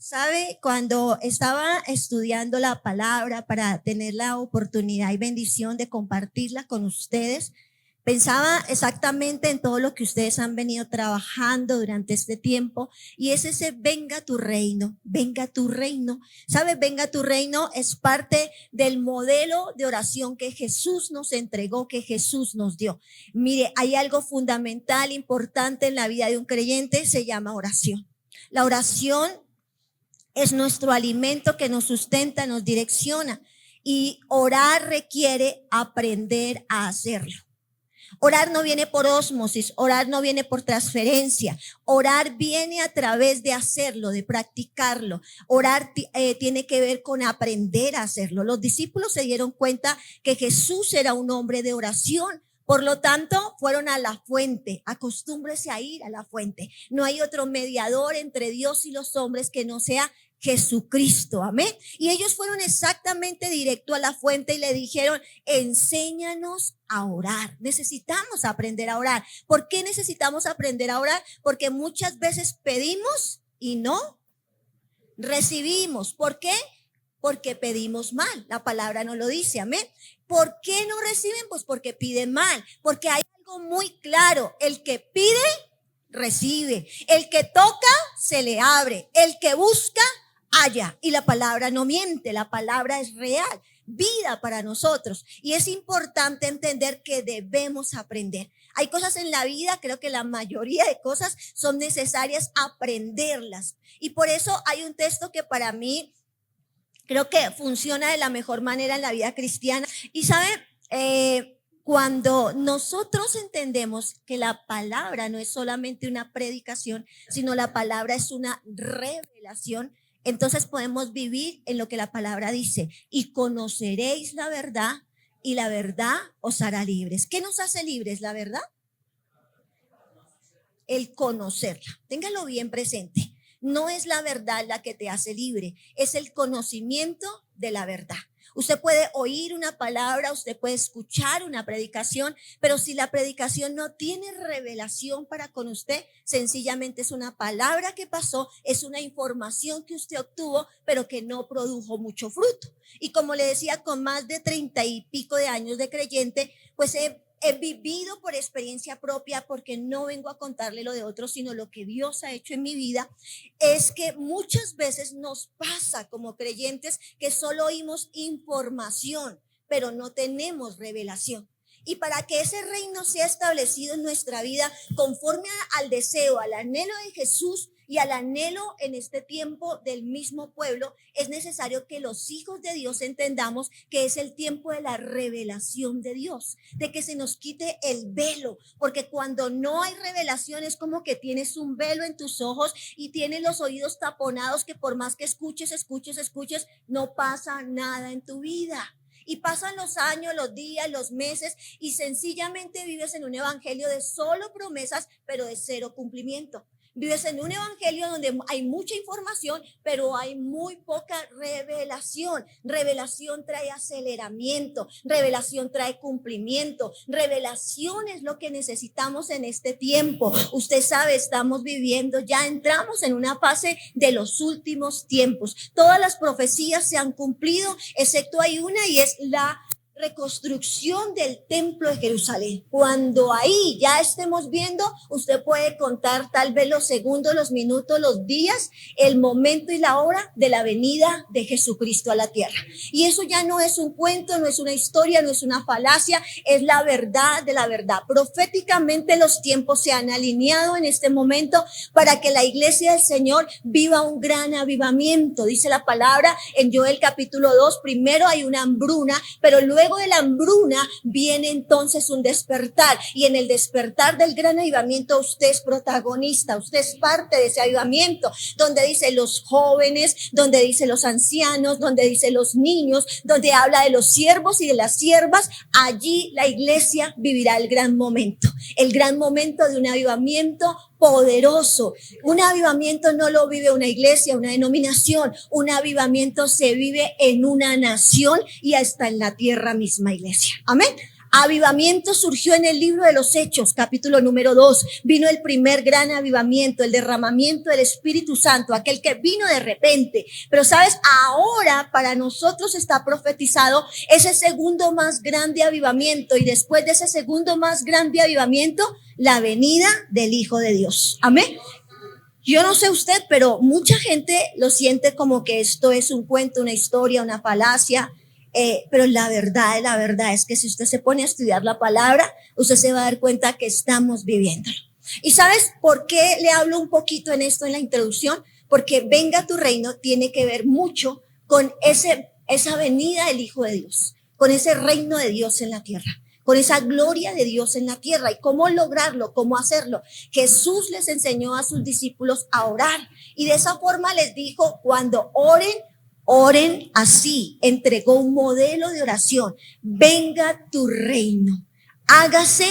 ¿Sabe? Cuando estaba estudiando la palabra para tener la oportunidad y bendición de compartirla con ustedes, pensaba exactamente en todo lo que ustedes han venido trabajando durante este tiempo y es ese venga tu reino, venga tu reino. ¿Sabe? Venga tu reino es parte del modelo de oración que Jesús nos entregó, que Jesús nos dio. Mire, hay algo fundamental, importante en la vida de un creyente, se llama oración. La oración es nuestro alimento que nos sustenta, nos direcciona. Y orar requiere aprender a hacerlo. Orar no viene por ósmosis, orar no viene por transferencia. Orar viene a través de hacerlo, de practicarlo. Orar tiene que ver con aprender a hacerlo. Los discípulos se dieron cuenta que Jesús era un hombre de oración. Por lo tanto, fueron a la fuente. Acostúmbrese a ir a la fuente. No hay otro mediador entre Dios y los hombres que no sea Jesucristo, amén. Y ellos fueron exactamente directo a la fuente y le dijeron, enséñanos a orar. Necesitamos aprender a orar. ¿Por qué necesitamos aprender a orar? Porque muchas veces pedimos y no recibimos. ¿Por qué? Porque pedimos mal. La palabra no lo dice, amén. ¿Por qué no reciben? Pues porque piden mal. Porque hay algo muy claro. El que pide, recibe. El que toca, se le abre. El que busca, halla. Y la palabra no miente, la palabra es real, vida para nosotros. Y es importante entender que debemos aprender. Hay cosas en la vida, creo que la mayoría de cosas son necesarias aprenderlas. Y por eso hay un texto que para mí creo que funciona de la mejor manera en la vida cristiana. Y sabe, cuando nosotros entendemos que la palabra no es solamente una predicación, sino la palabra es una revelación, entonces podemos vivir en lo que la palabra dice. Y conoceréis la verdad y la verdad os hará libres. ¿Qué nos hace libres la verdad? El conocerla. Téngalo bien presente. No es la verdad la que te hace libre, es el conocimiento de la verdad. Usted puede oír una palabra, usted puede escuchar una predicación, pero si la predicación no tiene revelación para con usted, sencillamente es una palabra que pasó, es una información que usted obtuvo, pero que no produjo mucho fruto. Y como le decía, con más de 30 y pico de años de creyente, pues he vivido por experiencia propia, porque no vengo a contarle lo de otros, sino lo que Dios ha hecho en mi vida, es que muchas veces nos pasa como creyentes que solo oímos información, pero no tenemos revelación. Y para que ese reino sea establecido en nuestra vida conforme al deseo, al anhelo de Jesús y al anhelo en este tiempo del mismo pueblo, es necesario que los hijos de Dios entendamos que es el tiempo de la revelación de Dios, de que se nos quite el velo, porque cuando no hay revelación es como que tienes un velo en tus ojos y tienes los oídos taponados, que por más que escuches, no pasa nada en tu vida. Y pasan los años, los días, los meses, y sencillamente vives en un evangelio de solo promesas, pero de cero cumplimiento. Vives en un evangelio donde hay mucha información, pero hay muy poca revelación. Revelación trae aceleramiento, revelación trae cumplimiento. Revelación es lo que necesitamos en este tiempo. Usted sabe, estamos viviendo, ya entramos en una fase de los últimos tiempos. Todas las profecías se han cumplido, excepto hay una, y es la reconstrucción del templo de Jerusalén. Cuando ahí ya estemos viendo, usted puede contar tal vez los segundos, los minutos, los días, el momento y la hora de la venida de Jesucristo a la tierra. Y eso ya no es un cuento, no es una historia, no es una falacia, es la verdad de la verdad. Proféticamente los tiempos se han alineado en este momento para que la iglesia del Señor viva un gran avivamiento. Dice la palabra en Joel capítulo 2, primero hay una hambruna, pero luego de la hambruna viene entonces un despertar, y en el despertar del gran avivamiento usted es protagonista, usted es parte de ese avivamiento, donde dice los jóvenes, donde dice los ancianos, donde dice los niños, donde habla de los siervos y de las siervas. Allí la iglesia vivirá el gran momento de un avivamiento poderoso. Un avivamiento no lo vive una iglesia, una denominación. Un avivamiento se vive en una nación y hasta en la tierra misma, iglesia. Amén. Avivamiento surgió en el libro de los Hechos, capítulo número 2. Vino el primer gran avivamiento, el derramamiento del Espíritu Santo, aquel que vino de repente. Pero sabes, ahora para nosotros está profetizado ese segundo más grande avivamiento, y después de ese segundo más grande avivamiento, la venida del Hijo de Dios. Amén. Yo no sé usted, pero mucha gente lo siente como que esto es un cuento, una historia, una falacia. Pero la verdad es que si usted se pone a estudiar la palabra, usted se va a dar cuenta que estamos viviéndolo. ¿Y sabes por qué le hablo un poquito en esto en la introducción? Porque venga tu reino tiene que ver mucho con esa venida del Hijo de Dios, con ese reino de Dios en la tierra, con esa gloria de Dios en la tierra. ¿Y cómo lograrlo? ¿Cómo hacerlo? Jesús les enseñó a sus discípulos a orar, y de esa forma les dijo: cuando oren así. Entregó un modelo de oración: venga tu reino, hágase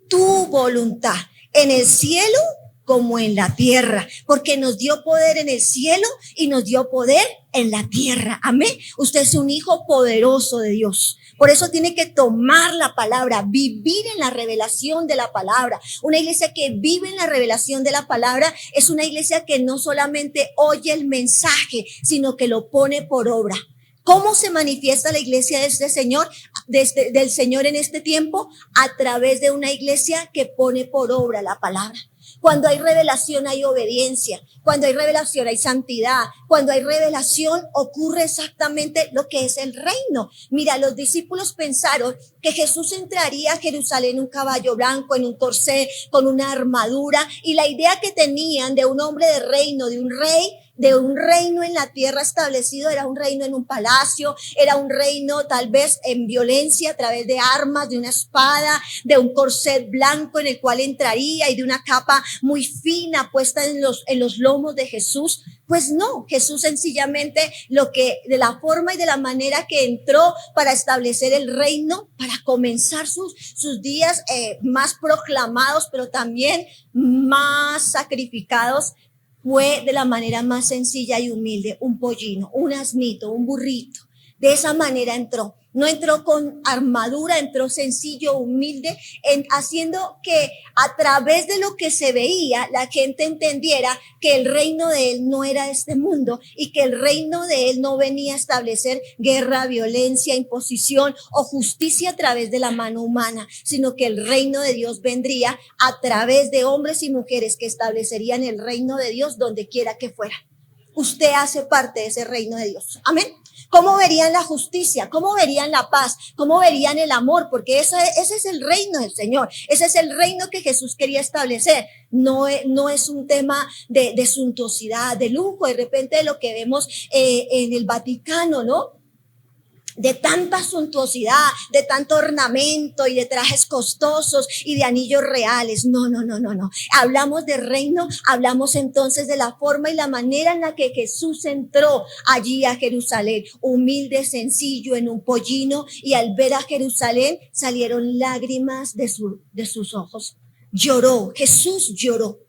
tu voluntad, en el cielo como en la tierra, porque nos dio poder en el cielo y nos dio poder en la tierra. Amén. Usted es un hijo poderoso de Dios. Por eso tiene que tomar la palabra, vivir en la revelación de la palabra. Una iglesia que vive en la revelación de la palabra es una iglesia que no solamente oye el mensaje, sino que lo pone por obra. ¿Cómo se manifiesta la iglesia de este Señor, del Señor en este tiempo? A través de una iglesia que pone por obra la palabra. Cuando hay revelación hay obediencia, cuando hay revelación hay santidad, cuando hay revelación ocurre exactamente lo que es el reino. Mira, los discípulos pensaron que Jesús entraría a Jerusalén en un caballo blanco, en un corsé, con una armadura, y la idea que tenían de un hombre de reino, de un rey, de un reino en la tierra establecido, era un reino en un palacio, era un reino tal vez en violencia a través de armas, de una espada, de un corset blanco en el cual entraría y de una capa muy fina puesta en los lomos de Jesús. Pues no, Jesús sencillamente de la forma y de la manera que entró para establecer el reino, para comenzar sus días más proclamados, pero también más sacrificados, fue de la manera más sencilla y humilde: un pollino, un asnito, un burrito. De esa manera entró. No entró con armadura, entró sencillo, humilde, haciendo que a través de lo que se veía la gente entendiera que el reino de él no era este mundo, y que el reino de él no venía a establecer guerra, violencia, imposición o justicia a través de la mano humana, sino que el reino de Dios vendría a través de hombres y mujeres que establecerían el reino de Dios donde quiera que fuera. Usted hace parte de ese reino de Dios. Amén. ¿Cómo verían la justicia? ¿Cómo verían la paz? ¿Cómo verían el amor? Porque ese es el reino del Señor. Ese es el reino que Jesús quería establecer. No es un tema de suntuosidad, de lujo, de repente de lo que vemos en el Vaticano, ¿no? De tanta suntuosidad, de tanto ornamento y de trajes costosos y de anillos reales. No. Hablamos de reino, hablamos entonces de la forma y la manera en la que Jesús entró allí a Jerusalén, humilde, sencillo, en un pollino, y al ver a Jerusalén salieron lágrimas de sus ojos. Lloró, Jesús lloró.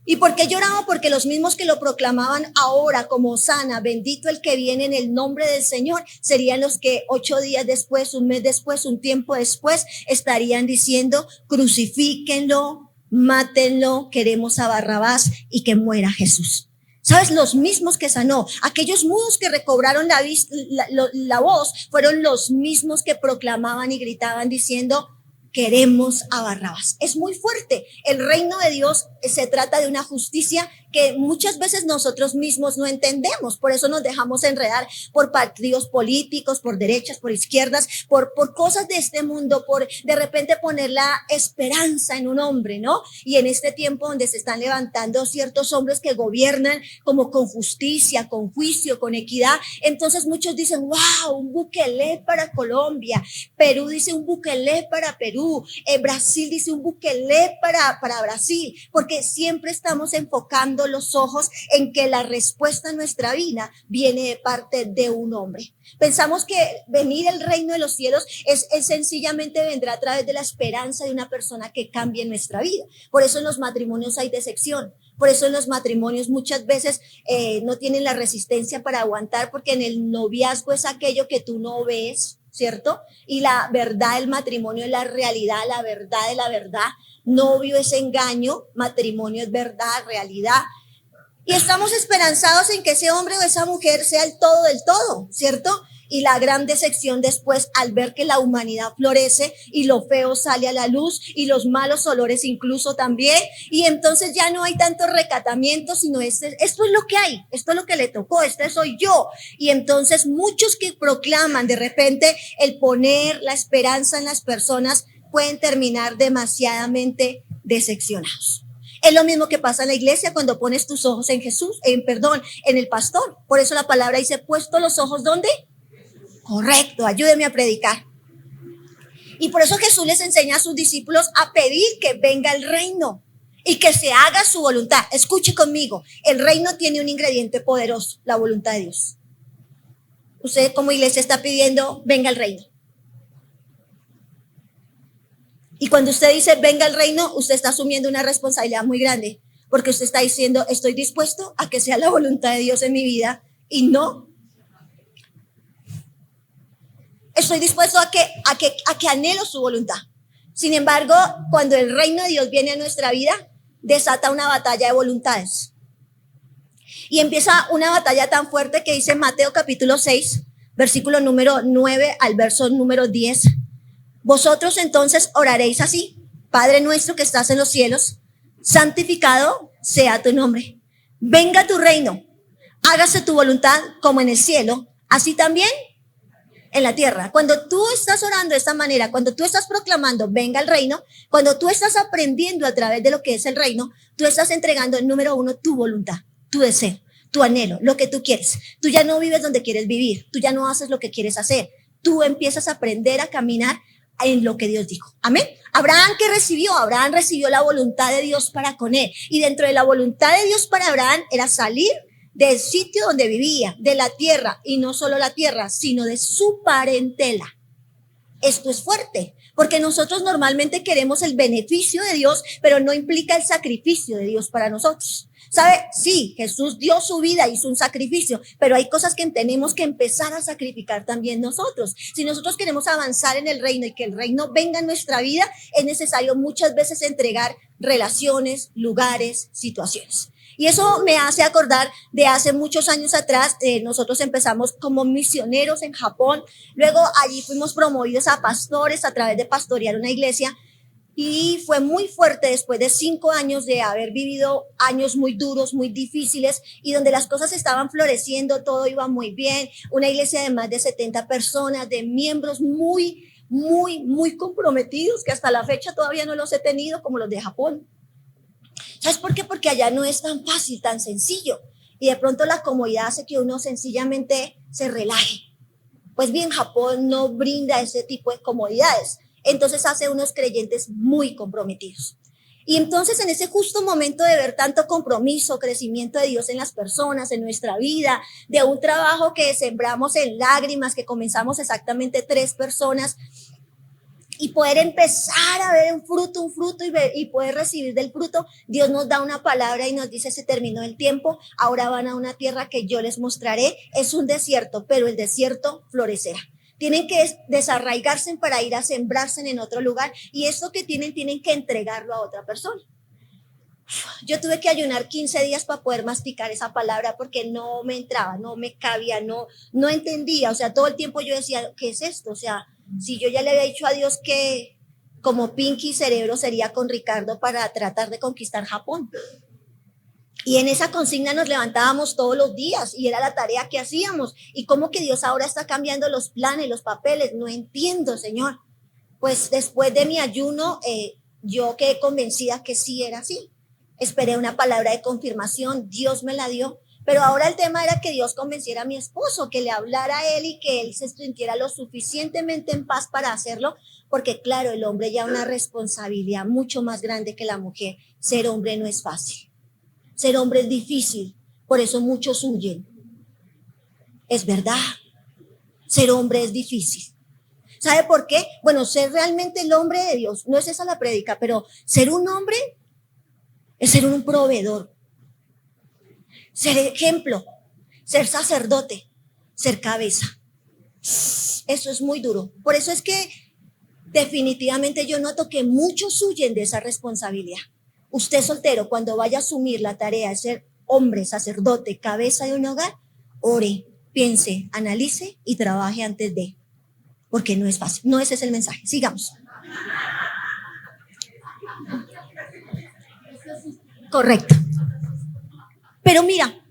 ¿Y por qué lloraba? Porque los mismos que lo proclamaban ahora como Hosana, bendito el que viene en el nombre del Señor, serían los que 8 días después, un mes después, un tiempo después, estarían diciendo: crucifíquenlo, mátenlo, queremos a Barrabás y que muera Jesús. ¿Sabes? Los mismos que sanó, aquellos mudos que recobraron la voz, fueron los mismos que proclamaban y gritaban diciendo: queremos a Barrabás. Es muy fuerte. El reino de Dios se trata de una justicia que muchas veces nosotros mismos no entendemos. Por eso nos dejamos enredar por partidos políticos, por derechas, por izquierdas, por cosas de este mundo, por de repente poner la esperanza en un hombre, ¿no? Y en este tiempo donde se están levantando ciertos hombres que gobiernan como con justicia, con juicio, con equidad, entonces muchos dicen: wow, un Bukele para Colombia. Perú dice: un Bukele para Perú. Brasil dice: un Bukele para Brasil. Porque siempre estamos enfocando los ojos en que la respuesta a nuestra vida viene de parte de un hombre. Pensamos que venir el reino de los cielos es sencillamente vendrá a través de la esperanza de una persona que cambie nuestra vida. Por eso en los matrimonios hay decepción. Por eso en los matrimonios muchas veces no tienen la resistencia para aguantar, porque en el noviazgo es aquello que tú no ves, ¿cierto? Y la verdad del matrimonio es la realidad, la verdad de la verdad. Novio es engaño, matrimonio es verdad, realidad. Y estamos esperanzados en que ese hombre o esa mujer sea el todo del todo, ¿cierto? Y la gran decepción después al ver que la humanidad florece y lo feo sale a la luz y los malos olores incluso también. Y entonces ya no hay tanto recatamiento, sino esto es lo que hay, esto es lo que le tocó, este soy yo. Y entonces muchos que proclaman de repente el poner la esperanza en las personas pueden terminar demasiadamente decepcionados. Es lo mismo que pasa en la iglesia cuando pones tus ojos en Jesús, en el pastor. Por eso la palabra dice, puesto los ojos, ¿dónde? Correcto, ayúdeme a predicar. Y por eso Jesús les enseña a sus discípulos a pedir que venga el reino y que se haga su voluntad. Escuche conmigo, el reino tiene un ingrediente poderoso, la voluntad de Dios. Usted como iglesia está pidiendo, venga el reino. Y cuando usted dice, venga el reino, usted está asumiendo una responsabilidad muy grande, porque usted está diciendo, estoy dispuesto a que sea la voluntad de Dios en mi vida y no. Estoy dispuesto a que anhelo su voluntad. Sin embargo, cuando el reino de Dios viene a nuestra vida, desata una batalla de voluntades. Y empieza una batalla tan fuerte que dice Mateo capítulo 6, versículo número 9 al verso número 10. Vosotros entonces oraréis así: Padre nuestro que estás en los cielos, santificado sea tu nombre. Venga tu reino, hágase tu voluntad como en el cielo, así también en la tierra. Cuando tú estás orando de esta manera, cuando tú estás proclamando venga el reino, cuando tú estás aprendiendo a través de lo que es el reino, tú estás entregando, número uno, tu voluntad, tu deseo, tu anhelo, lo que tú quieres. Tú ya no vives donde quieres vivir, tú ya no haces lo que quieres hacer, tú empiezas a aprender a caminar en lo que Dios dijo. Amén. Abraham recibió la voluntad de Dios para con él. Y dentro de la voluntad de Dios para Abraham era salir del sitio donde vivía, de la tierra, y no solo la tierra, sino de su parentela. Esto es fuerte, porque nosotros normalmente queremos el beneficio de Dios, pero no implica el sacrificio de Dios para nosotros. ¿Sabe? Sí, Jesús dio su vida, hizo un sacrificio, pero hay cosas que tenemos que empezar a sacrificar también nosotros. Si nosotros queremos avanzar en el reino y que el reino venga en nuestra vida, es necesario muchas veces entregar relaciones, lugares, situaciones. Y eso me hace acordar de hace muchos años atrás, nosotros empezamos como misioneros en Japón, luego allí fuimos promovidos a pastores a través de pastorear una iglesia. Y fue muy fuerte después de 5 años de haber vivido años muy duros, muy difíciles, y donde las cosas estaban floreciendo, todo iba muy bien. Una iglesia de más de 70 personas, de miembros muy comprometidos, que hasta la fecha todavía no los he tenido como los de Japón. ¿Sabes por qué? Porque allá no es tan fácil, tan sencillo. Y de pronto la comodidad hace que uno sencillamente se relaje. Pues bien, Japón no brinda ese tipo de comodidades. Entonces hace unos creyentes muy comprometidos. Y entonces en ese justo momento de ver tanto compromiso, crecimiento de Dios en las personas, en nuestra vida, de un trabajo que sembramos en lágrimas, que comenzamos exactamente 3 personas, y poder empezar a ver un fruto y poder recibir del fruto, Dios nos da una palabra y nos dice: se terminó el tiempo, ahora van a una tierra que yo les mostraré. Es un desierto, pero el desierto florecerá. Tienen que desarraigarse para ir a sembrarse en otro lugar, y esto que tienen que entregarlo a otra persona. Yo tuve que ayunar 15 días para poder masticar esa palabra, porque no me entraba, no me cabía, no entendía. O sea, todo el tiempo yo decía, ¿qué es esto? O sea, si yo ya le había dicho a Dios que como Pinky Cerebro sería con Ricardo para tratar de conquistar Japón. Y en esa consigna nos levantábamos todos los días y era la tarea que hacíamos. ¿Y cómo que Dios ahora está cambiando los planes, los papeles? No entiendo, Señor. Pues después de mi ayuno, yo quedé convencida que sí era así. Esperé una palabra de confirmación, Dios me la dio. Pero ahora el tema era que Dios convenciera a mi esposo, que le hablara a él y que él se sintiera lo suficientemente en paz para hacerlo, porque claro, el hombre ya una responsabilidad mucho más grande que la mujer. Ser hombre no es fácil. Ser hombre es difícil, por eso muchos huyen. Es verdad, ser hombre es difícil. ¿Sabe por qué? Bueno, ser realmente el hombre de Dios, no es esa la prédica, pero ser un hombre es ser un proveedor, ser ejemplo, ser sacerdote, ser cabeza. Eso es muy duro. Por eso es que definitivamente yo noto que muchos huyen de esa responsabilidad. Usted soltero, cuando vaya a asumir la tarea de ser hombre, sacerdote, cabeza de un hogar, ore, piense, analice y trabaje antes de, porque no es fácil. No, ese es el mensaje. Sigamos. Correcto. Pero mira,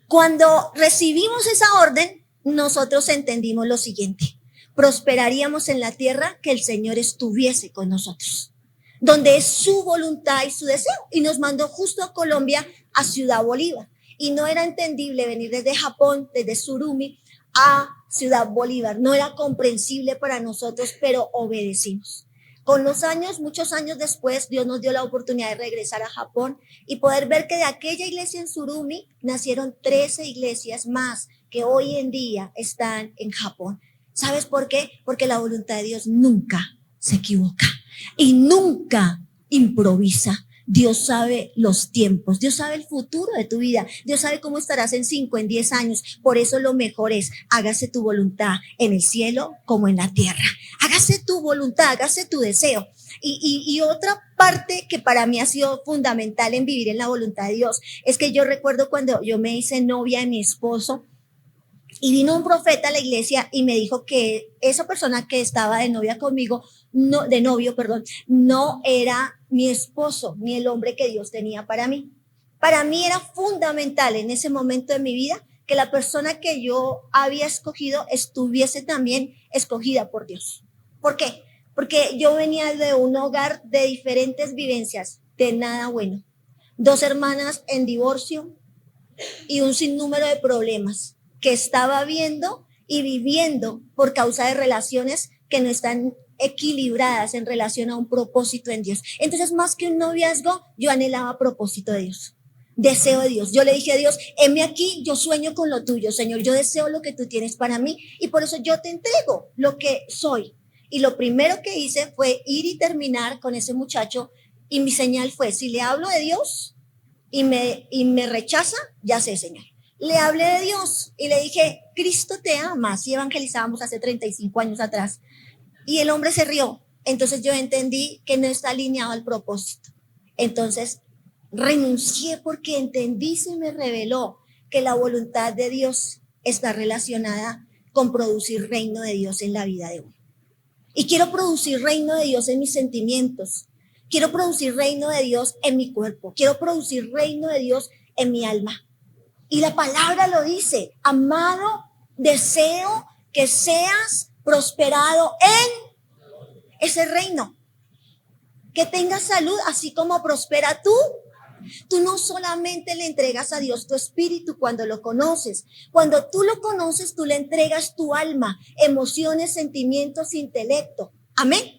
cuando recibimos esa orden, nosotros entendimos lo siguiente: prosperaríamos en la tierra que el Señor estuviese con nosotros, donde es su voluntad y su deseo, y nos mandó justo a Colombia, a Ciudad Bolívar. Y no era entendible venir desde Japón, desde Surumi, a Ciudad Bolívar. No era comprensible para nosotros, pero obedecimos. Con los años, muchos años después, Dios nos dio la oportunidad de regresar a Japón y poder ver que de aquella iglesia en Surumi nacieron 13 iglesias más que hoy en día están en Japón. ¿Sabes por qué? Porque la voluntad de Dios nunca se equivoca y nunca improvisa. Dios sabe los tiempos, Dios sabe el futuro de tu vida, Dios sabe cómo estarás en 5, en 10 años. Por eso lo mejor es, hágase tu voluntad en el cielo como en la tierra. Hágase tu voluntad, hágase tu deseo. Y otra parte que para mí ha sido fundamental en vivir en la voluntad de Dios es que yo recuerdo cuando yo me hice novia de mi esposo, y vino un profeta a la iglesia y me dijo que esa persona que estaba de novia conmigo, no, de novio, perdón, no era mi esposo ni el hombre que Dios tenía para mí. Para mí era fundamental en ese momento de mi vida que la persona que yo había escogido estuviese también escogida por Dios. ¿Por qué? Porque yo venía de un hogar de diferentes vivencias, de nada bueno. 2 hermanas en divorcio y un sinnúmero de problemas que estaba viendo y viviendo por causa de relaciones que no están equilibradas en relación a un propósito en Dios. Entonces, más que un noviazgo, yo anhelaba propósito de Dios, deseo de Dios. Yo le dije a Dios, heme aquí, yo sueño con lo tuyo, Señor, yo deseo lo que tú tienes para mí y por eso yo te entrego lo que soy. Y lo primero que hice fue ir y terminar con ese muchacho y mi señal fue, si le hablo de Dios y me rechaza, ya sé, Señor. Le hablé de Dios y le dije, Cristo te ama, así evangelizábamos hace 35 años atrás. Y el hombre se rió. Entonces yo entendí que no está alineado al propósito. Entonces renuncié porque entendí, se me reveló que la voluntad de Dios está relacionada con producir reino de Dios en la vida de uno. Y quiero producir reino de Dios en mis sentimientos. Quiero producir reino de Dios en mi cuerpo. Quiero producir reino de Dios en mi alma. Y la palabra lo dice, amado, deseo que seas prosperado en ese reino, que tengas salud, así como prospera tú. Tú no solamente le entregas a Dios tu espíritu cuando lo conoces. Cuando tú lo conoces, tú le entregas tu alma, emociones, sentimientos, intelecto. Amén.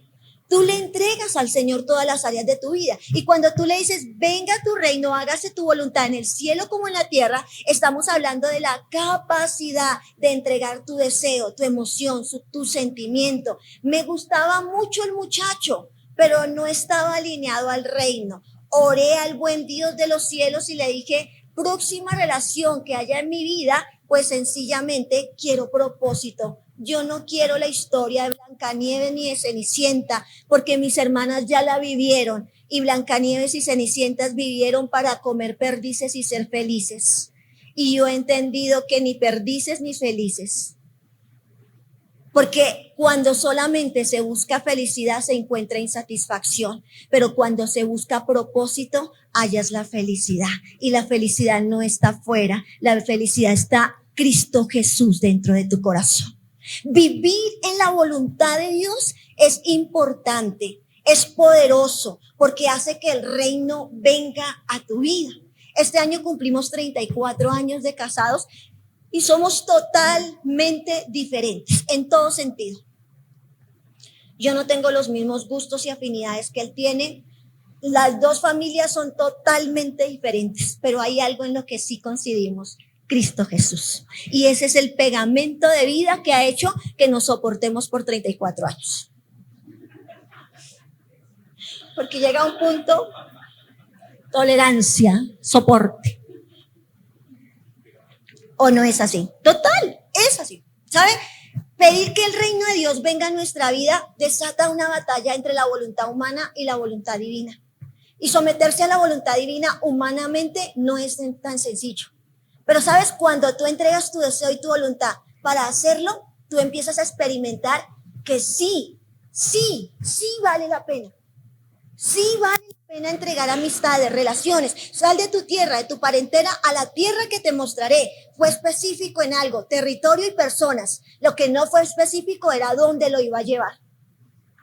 Tú le entregas al Señor todas las áreas de tu vida. Y cuando tú le dices, venga tu reino, hágase tu voluntad en el cielo como en la tierra, estamos hablando de la capacidad de entregar tu deseo, tu emoción, tu sentimiento. Me gustaba mucho el muchacho, pero no estaba alineado al reino. Oré al buen Dios de los cielos y le dije, próxima relación que haya en mi vida, pues sencillamente quiero propósito. Yo no quiero la historia de Blancanieves ni de Cenicienta, porque mis hermanas ya la vivieron y Blancanieves y Cenicientas vivieron para comer perdices y ser felices. Y yo he entendido que ni perdices ni felices. Porque cuando solamente se busca felicidad se encuentra insatisfacción, pero cuando se busca propósito hallas la felicidad y la felicidad no está afuera, la felicidad está Cristo Jesús dentro de tu corazón. Vivir en la voluntad de Dios es importante, es poderoso porque hace que el reino venga a tu vida. Este año cumplimos 34 años de casados y somos totalmente diferentes en todo sentido. Yo no tengo los mismos gustos y afinidades que él tiene. Las dos familias son totalmente diferentes, pero hay algo en lo que sí coincidimos: Cristo Jesús. Y ese es el pegamento de vida que ha hecho que nos soportemos por 34 años. Porque llega un punto, tolerancia, soporte. ¿O no es así? Total, es así, ¿sabe? Pedir que el reino de Dios venga a nuestra vida desata una batalla entre la voluntad humana y la voluntad divina. Y someterse a la voluntad divina humanamente no es tan sencillo. Pero sabes, cuando tú entregas tu deseo y tu voluntad para hacerlo, tú empiezas a experimentar que sí vale la pena. Sí vale la pena entregar amistades, relaciones. Sal de tu tierra, de tu parentela, a la tierra que te mostraré. Fue específico en algo, territorio y personas. Lo que no fue específico era dónde lo iba a llevar.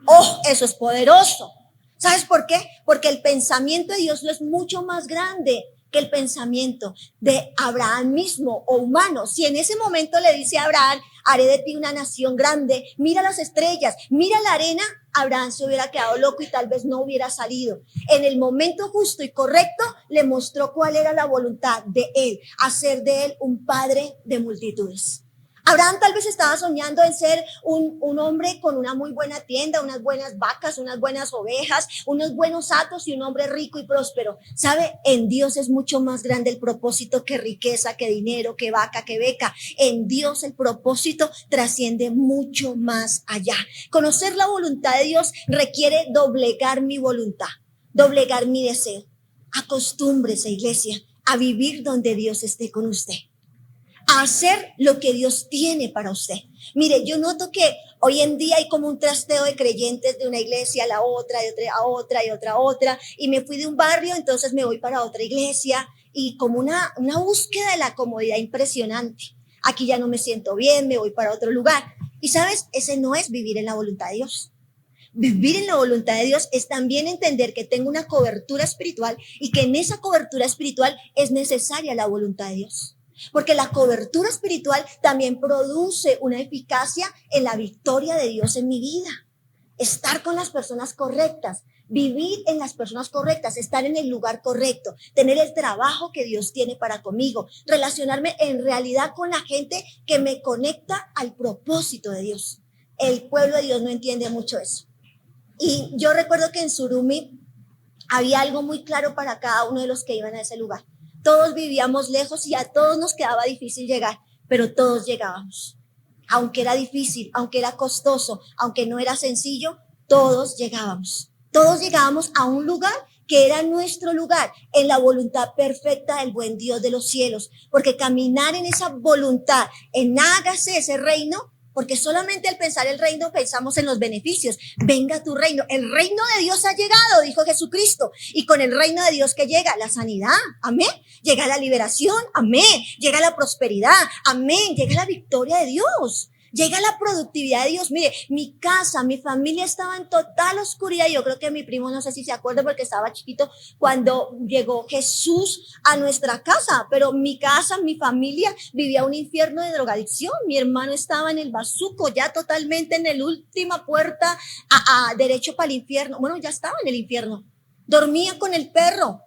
¡Oh, eso es poderoso! ¿Sabes por qué? Porque el pensamiento de Dios es mucho más grande que el pensamiento de Abraham mismo o humano. Si en ese momento le dice a Abraham, haré de ti una nación grande, mira las estrellas, mira la arena, Abraham se hubiera quedado loco y tal vez no hubiera salido. En el momento justo y correcto le mostró cuál era la voluntad de él, hacer de él un padre de multitudes. Abraham tal vez estaba soñando en ser un hombre con una muy buena tienda, unas buenas vacas, unas buenas ovejas, unos buenos hatos y un hombre rico y próspero. ¿Sabe? En Dios es mucho más grande el propósito que riqueza, que dinero, que vaca, que beca. En Dios el propósito trasciende mucho más allá. Conocer la voluntad de Dios requiere doblegar mi voluntad, doblegar mi deseo. Acostúmbrese, iglesia, a vivir donde Dios esté con usted, a hacer lo que Dios tiene para usted. Mire, yo noto que hoy en día hay como un trasteo de creyentes de una iglesia a la otra, de otra a otra y otra a otra, y me fui de un barrio, entonces me voy para otra iglesia, y como una búsqueda de la comodidad impresionante. Aquí ya no me siento bien, me voy para otro lugar. Y sabes, ese no es vivir en la voluntad de Dios. Vivir en la voluntad de Dios es también entender que tengo una cobertura espiritual y que en esa cobertura espiritual es necesaria la voluntad de Dios. Porque la cobertura espiritual también produce una eficacia en la victoria de Dios en mi vida. Estar con las personas correctas, vivir en las personas correctas, estar en el lugar correcto, tener el trabajo que Dios tiene para conmigo, relacionarme en realidad con la gente que me conecta al propósito de Dios. El pueblo de Dios no entiende mucho eso. Y yo recuerdo que en Surumi había algo muy claro para cada uno de los que iban a ese lugar. Todos vivíamos lejos y a todos nos quedaba difícil llegar, pero todos llegábamos. Aunque era difícil, aunque era costoso, aunque no era sencillo, todos llegábamos. Todos llegábamos a un lugar que era nuestro lugar, en la voluntad perfecta del buen Dios de los cielos. Porque caminar en esa voluntad, en hágase ese reino, porque solamente al pensar el reino pensamos en los beneficios. Venga tu reino. El reino de Dios ha llegado, dijo Jesucristo. Y con el reino de Dios que llega la sanidad, amén. Llega la liberación, amén. Llega la prosperidad, amén. Llega la victoria de Dios. Llega la productividad de Dios. Mire, mi casa, mi familia estaba en total oscuridad. Yo creo que mi primo, no sé si se acuerda porque estaba chiquito cuando llegó Jesús a nuestra casa, pero mi casa, mi familia vivía un infierno de drogadicción. Mi hermano estaba en el bazuco, ya totalmente en la última puerta a derecho para el infierno. Bueno, ya estaba en el infierno. Dormía con el perro,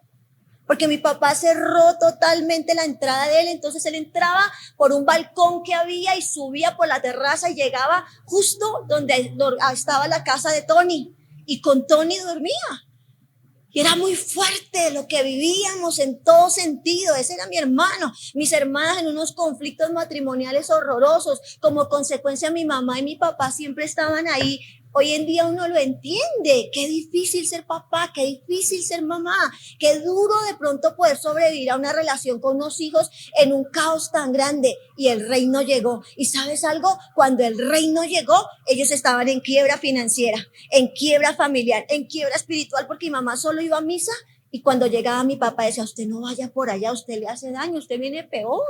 porque mi papá cerró totalmente la entrada de él, entonces él entraba por un balcón que había y subía por la terraza y llegaba justo donde estaba la casa de Tony, y con Tony dormía. Y era muy fuerte lo que vivíamos en todo sentido. Ese era mi hermano. Mis hermanas en unos conflictos matrimoniales horrorosos. Como consecuencia, mi mamá y mi papá siempre estaban ahí. Hoy en día uno lo entiende. Qué difícil ser papá, qué difícil ser mamá. Qué duro de pronto poder sobrevivir a una relación con unos hijos en un caos tan grande. Y el reino llegó. ¿Y sabes algo? Cuando el reino llegó, ellos estaban en quiebra financiera, en quiebra familiar, en quiebra espiritual, porque mi mamá solo iba a misa. Y cuando llegaba mi papá decía, usted no vaya por allá, usted le hace daño, usted viene peor.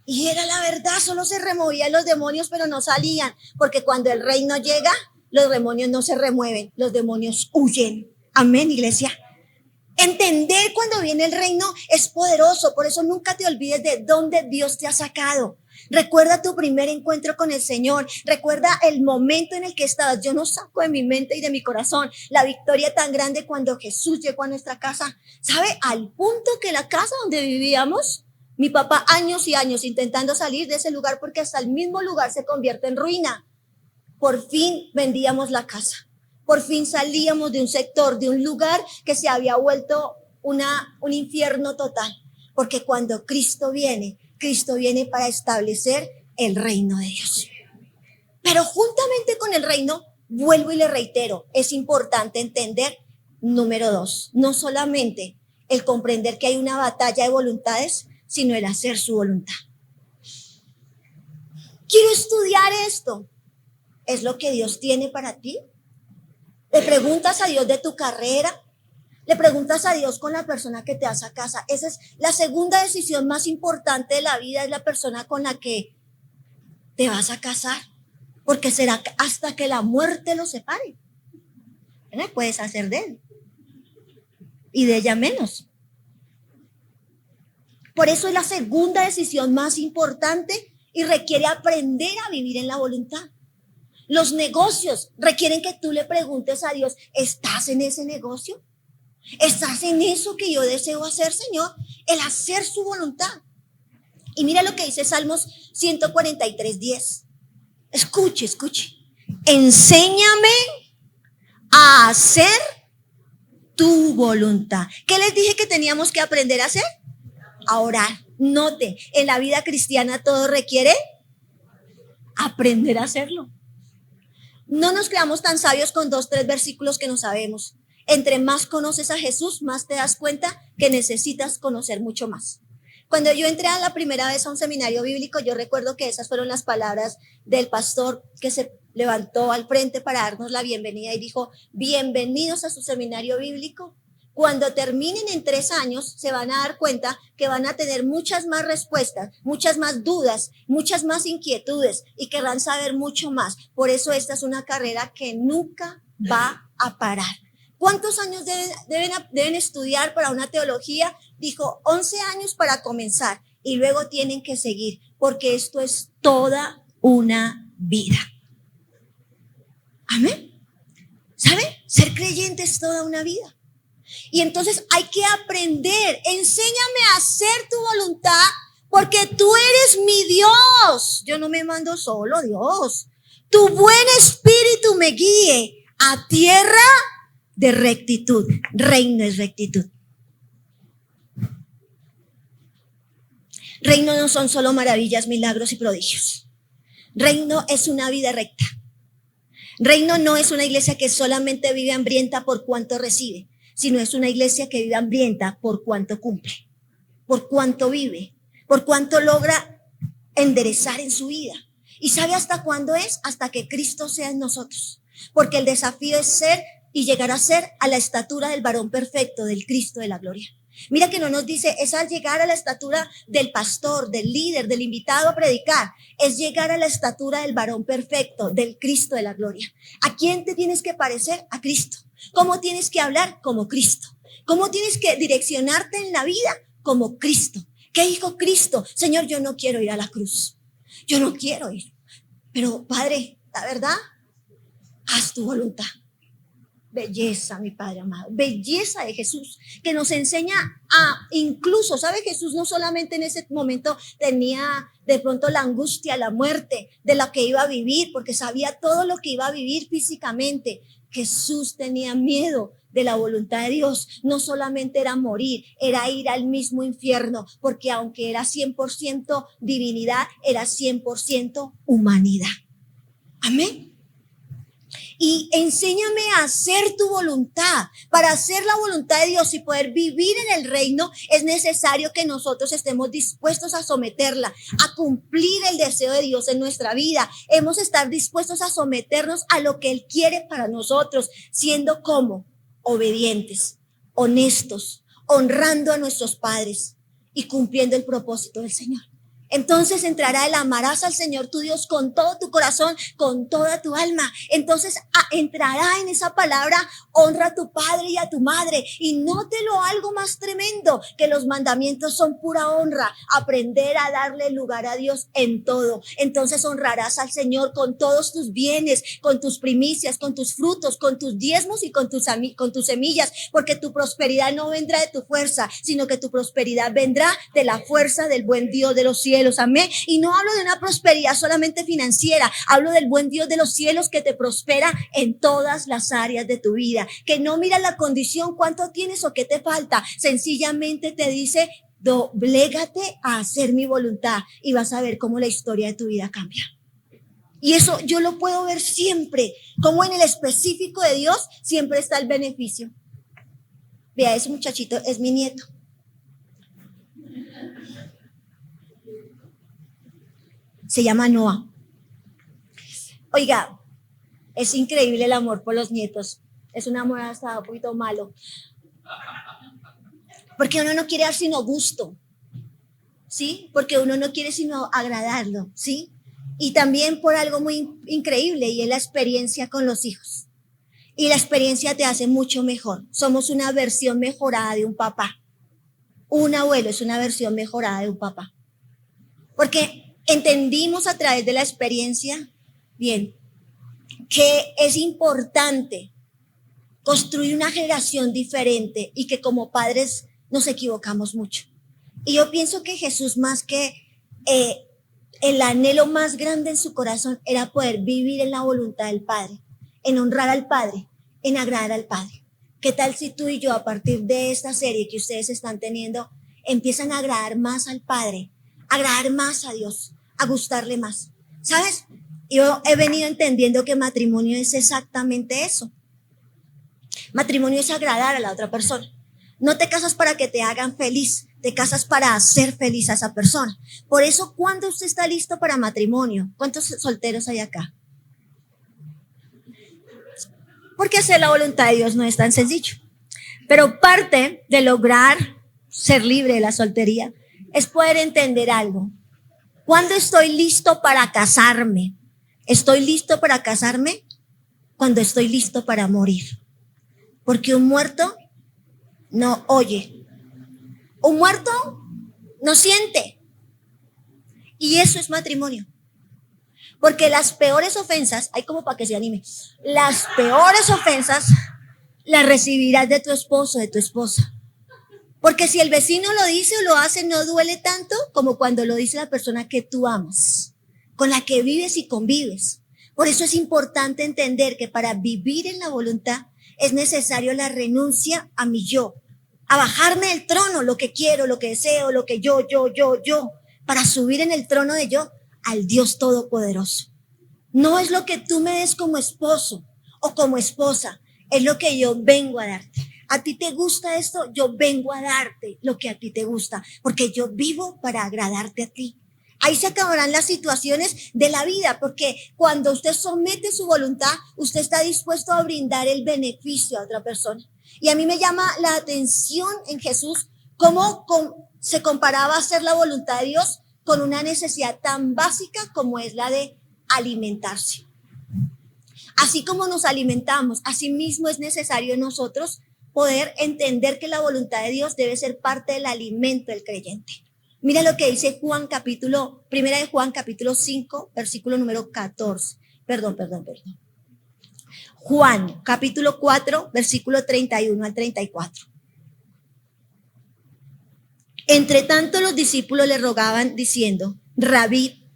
Y era la verdad, solo se removían los demonios, pero no salían, porque cuando el reino llega, los demonios no se remueven, los demonios huyen. Amén, iglesia. Entender cuando viene el reino es poderoso, por eso nunca te olvides de dónde Dios te ha sacado. Recuerda tu primer encuentro con el Señor, recuerda el momento en el que estabas. Yo no saco de mi mente y de mi corazón la victoria tan grande cuando Jesús llegó a nuestra casa. ¿Sabe? Al punto que la casa donde vivíamos, mi papá años y años intentando salir de ese lugar porque hasta el mismo lugar se convierte en ruina. Por fin vendíamos la casa. Por fin salíamos de un sector, de un lugar que se había vuelto un infierno total. Porque cuando Cristo viene para establecer el reino de Dios. Pero juntamente con el reino, vuelvo y le reitero, es importante entender, número 2, no solamente el comprender que hay una batalla de voluntades, sino el hacer su voluntad. Quiero estudiar esto. ¿Es lo que Dios tiene para ti? ¿Le preguntas a Dios de tu carrera? ¿Le preguntas a Dios con la persona que te vas a casa? Esa es la segunda decisión más importante de la vida, es la persona con la que te vas a casar. Porque será hasta que la muerte los separe. ¿Qué puedes hacer de él? Y de ella menos. Por eso es la segunda decisión más importante y requiere aprender a vivir en la voluntad. Los negocios requieren que tú le preguntes a Dios, ¿estás en ese negocio? ¿Estás en eso que yo deseo hacer, Señor? El hacer su voluntad. Y mira lo que dice Salmos 143:10. Escuche. Enséñame a hacer tu voluntad. ¿Qué les dije que teníamos que aprender a hacer? A orar. Note, en la vida cristiana todo requiere aprender a hacerlo. No nos creamos tan sabios con 2, 3 versículos que no sabemos. Entre más conoces a Jesús, más te das cuenta que necesitas conocer mucho más. Cuando yo entré a la primera vez a un seminario bíblico, yo recuerdo que esas fueron las palabras del pastor que se levantó al frente para darnos la bienvenida y dijo, bienvenidos a su seminario bíblico. Cuando terminen en 3 años, se van a dar cuenta que van a tener muchas más respuestas, muchas más dudas, muchas más inquietudes y querrán saber mucho más. Por eso esta es una carrera que nunca va a parar. ¿Cuántos años deben estudiar para una teología? Dijo 11 años para comenzar y luego tienen que seguir, porque esto es toda una vida. Amén. ¿Sabe? Ser creyente es toda una vida. Y entonces hay que aprender. Enséñame a hacer tu voluntad, porque tú eres mi Dios. Yo no me mando solo, Dios. Tu buen espíritu me guíe a tierra de rectitud. Reino es rectitud. Reino no son solo maravillas, milagros y prodigios. Reino es una vida recta. Reino no es una iglesia que solamente vive hambrienta por cuanto recibe, sino es una iglesia que vive hambrienta por cuanto cumple, por cuanto vive, por cuanto logra enderezar en su vida. ¿Y sabe hasta cuándo es? Hasta que Cristo sea en nosotros. Porque el desafío es ser y llegar a ser a la estatura del varón perfecto, del Cristo de la gloria. Mira que no nos dice, es al llegar a la estatura del pastor, del líder, del invitado a predicar. Es llegar a la estatura del varón perfecto, del Cristo de la gloria. ¿A quién te tienes que parecer? A Cristo. ¿Cómo tienes que hablar? Como Cristo. ¿Cómo tienes que direccionarte en la vida? Como Cristo. ¿Qué dijo Cristo? Señor, yo no quiero ir a la cruz. Yo no quiero ir. Pero Padre, la verdad, haz tu voluntad. Belleza, mi Padre amado, belleza de Jesús, que nos enseña a incluso, ¿sabe? Jesús no solamente en ese momento tenía de pronto la angustia, la muerte de la que iba a vivir, porque sabía todo lo que iba a vivir físicamente. Jesús tenía miedo de la voluntad de Dios. No solamente era morir, era ir al mismo infierno, porque aunque era 100% divinidad, era 100% humanidad. Amén. Y enséñame a hacer tu voluntad. Para hacer la voluntad de Dios y poder vivir en el reino, es necesario que nosotros estemos dispuestos a someterla, a cumplir el deseo de Dios en nuestra vida. Hemos de estar dispuestos a someternos a lo que Él quiere para nosotros, siendo como obedientes, honestos, honrando a nuestros padres y cumpliendo el propósito del Señor. Entonces entrará el amarás al Señor tu Dios con todo tu corazón, con toda tu alma. Entonces entrará en esa palabra, honra a tu padre y a tu madre. Y nótelo algo más tremendo, que los mandamientos son pura honra. Aprender a darle lugar a Dios en todo. Entonces honrarás al Señor con todos tus bienes, con tus primicias, con tus frutos, con tus diezmos y con tus semillas. Porque tu prosperidad no vendrá de tu fuerza, sino que tu prosperidad vendrá de la fuerza del buen Dios de los cielos. Amén. Y no hablo de una prosperidad solamente financiera, hablo del buen Dios de los cielos que te prospera en todas las áreas de tu vida, que no mira la condición, cuánto tienes o qué te falta, sencillamente te dice, Doblégate a hacer mi voluntad y vas a ver cómo la historia de tu vida cambia. Y eso yo lo puedo ver siempre, como en el específico de Dios siempre está el beneficio. Vea, ese muchachito es mi nieto. Se llama Noah. Oiga, es increíble el amor por los nietos. Es un amor hasta un poquito malo. Porque uno no quiere dar sino gusto, ¿sí? Porque uno no quiere sino agradarlo, ¿sí? Y también por algo muy increíble, y es la experiencia con los hijos. Y la experiencia te hace mucho mejor. Somos una versión mejorada de un papá. Un abuelo es una versión mejorada de un papá. Porque entendimos a través de la experiencia, bien, que es importante construir una generación diferente y que como padres nos equivocamos mucho. Y yo pienso que Jesús, más que el anhelo más grande en su corazón, era poder vivir en la voluntad del Padre, en honrar al Padre, en agradar al Padre. ¿Qué tal si tú y yo, a partir de esta serie que ustedes están teniendo, empiezan a agradar más al Padre, a agradar más a Dios, a gustarle más? ¿Sabes? Yo he venido entendiendo que matrimonio es exactamente eso. Matrimonio es agradar a la otra persona. No te casas para que te hagan feliz, te casas para hacer feliz a esa persona. Por eso, ¿cuándo usted está listo para matrimonio? ¿Cuántos solteros hay acá? Porque hacer la voluntad de Dios no es tan sencillo. Pero parte de lograr ser libre de la soltería es poder entender algo. ¿Cuándo estoy listo para casarme? Estoy listo para casarme cuando estoy listo para morir. Porque un muerto no oye. Un muerto no siente. Y eso es matrimonio. Porque las peores ofensas, hay como para que se anime, las peores ofensas las recibirás de tu esposo, de tu esposa. Porque si el vecino lo dice o lo hace, no duele tanto como cuando lo dice la persona que tú amas, con la que vives y convives. Por eso es importante entender que para vivir en la voluntad es necesario la renuncia a mi yo, a bajarme del trono, lo que quiero, lo que deseo, lo que yo, para subir en el trono de yo al Dios Todopoderoso. No es lo que tú me des como esposo o como esposa, es lo que yo vengo a darte. ¿A ti te gusta esto? Yo vengo a darte lo que a ti te gusta, porque yo vivo para agradarte a ti. Ahí se acabarán las situaciones de la vida, porque cuando usted somete su voluntad, usted está dispuesto a brindar el beneficio a otra persona. Y a mí me llama la atención en Jesús cómo se comparaba hacer la voluntad de Dios con una necesidad tan básica como es la de alimentarse. Así como nos alimentamos, así mismo es necesario en nosotros poder entender que la voluntad de Dios debe ser parte del alimento del creyente. Mira lo que dice Primera de Juan capítulo 5, versículo número 14. Perdón. Juan capítulo 4, versículo 31 al 34. Entre tanto los discípulos le rogaban diciendo: Rabí,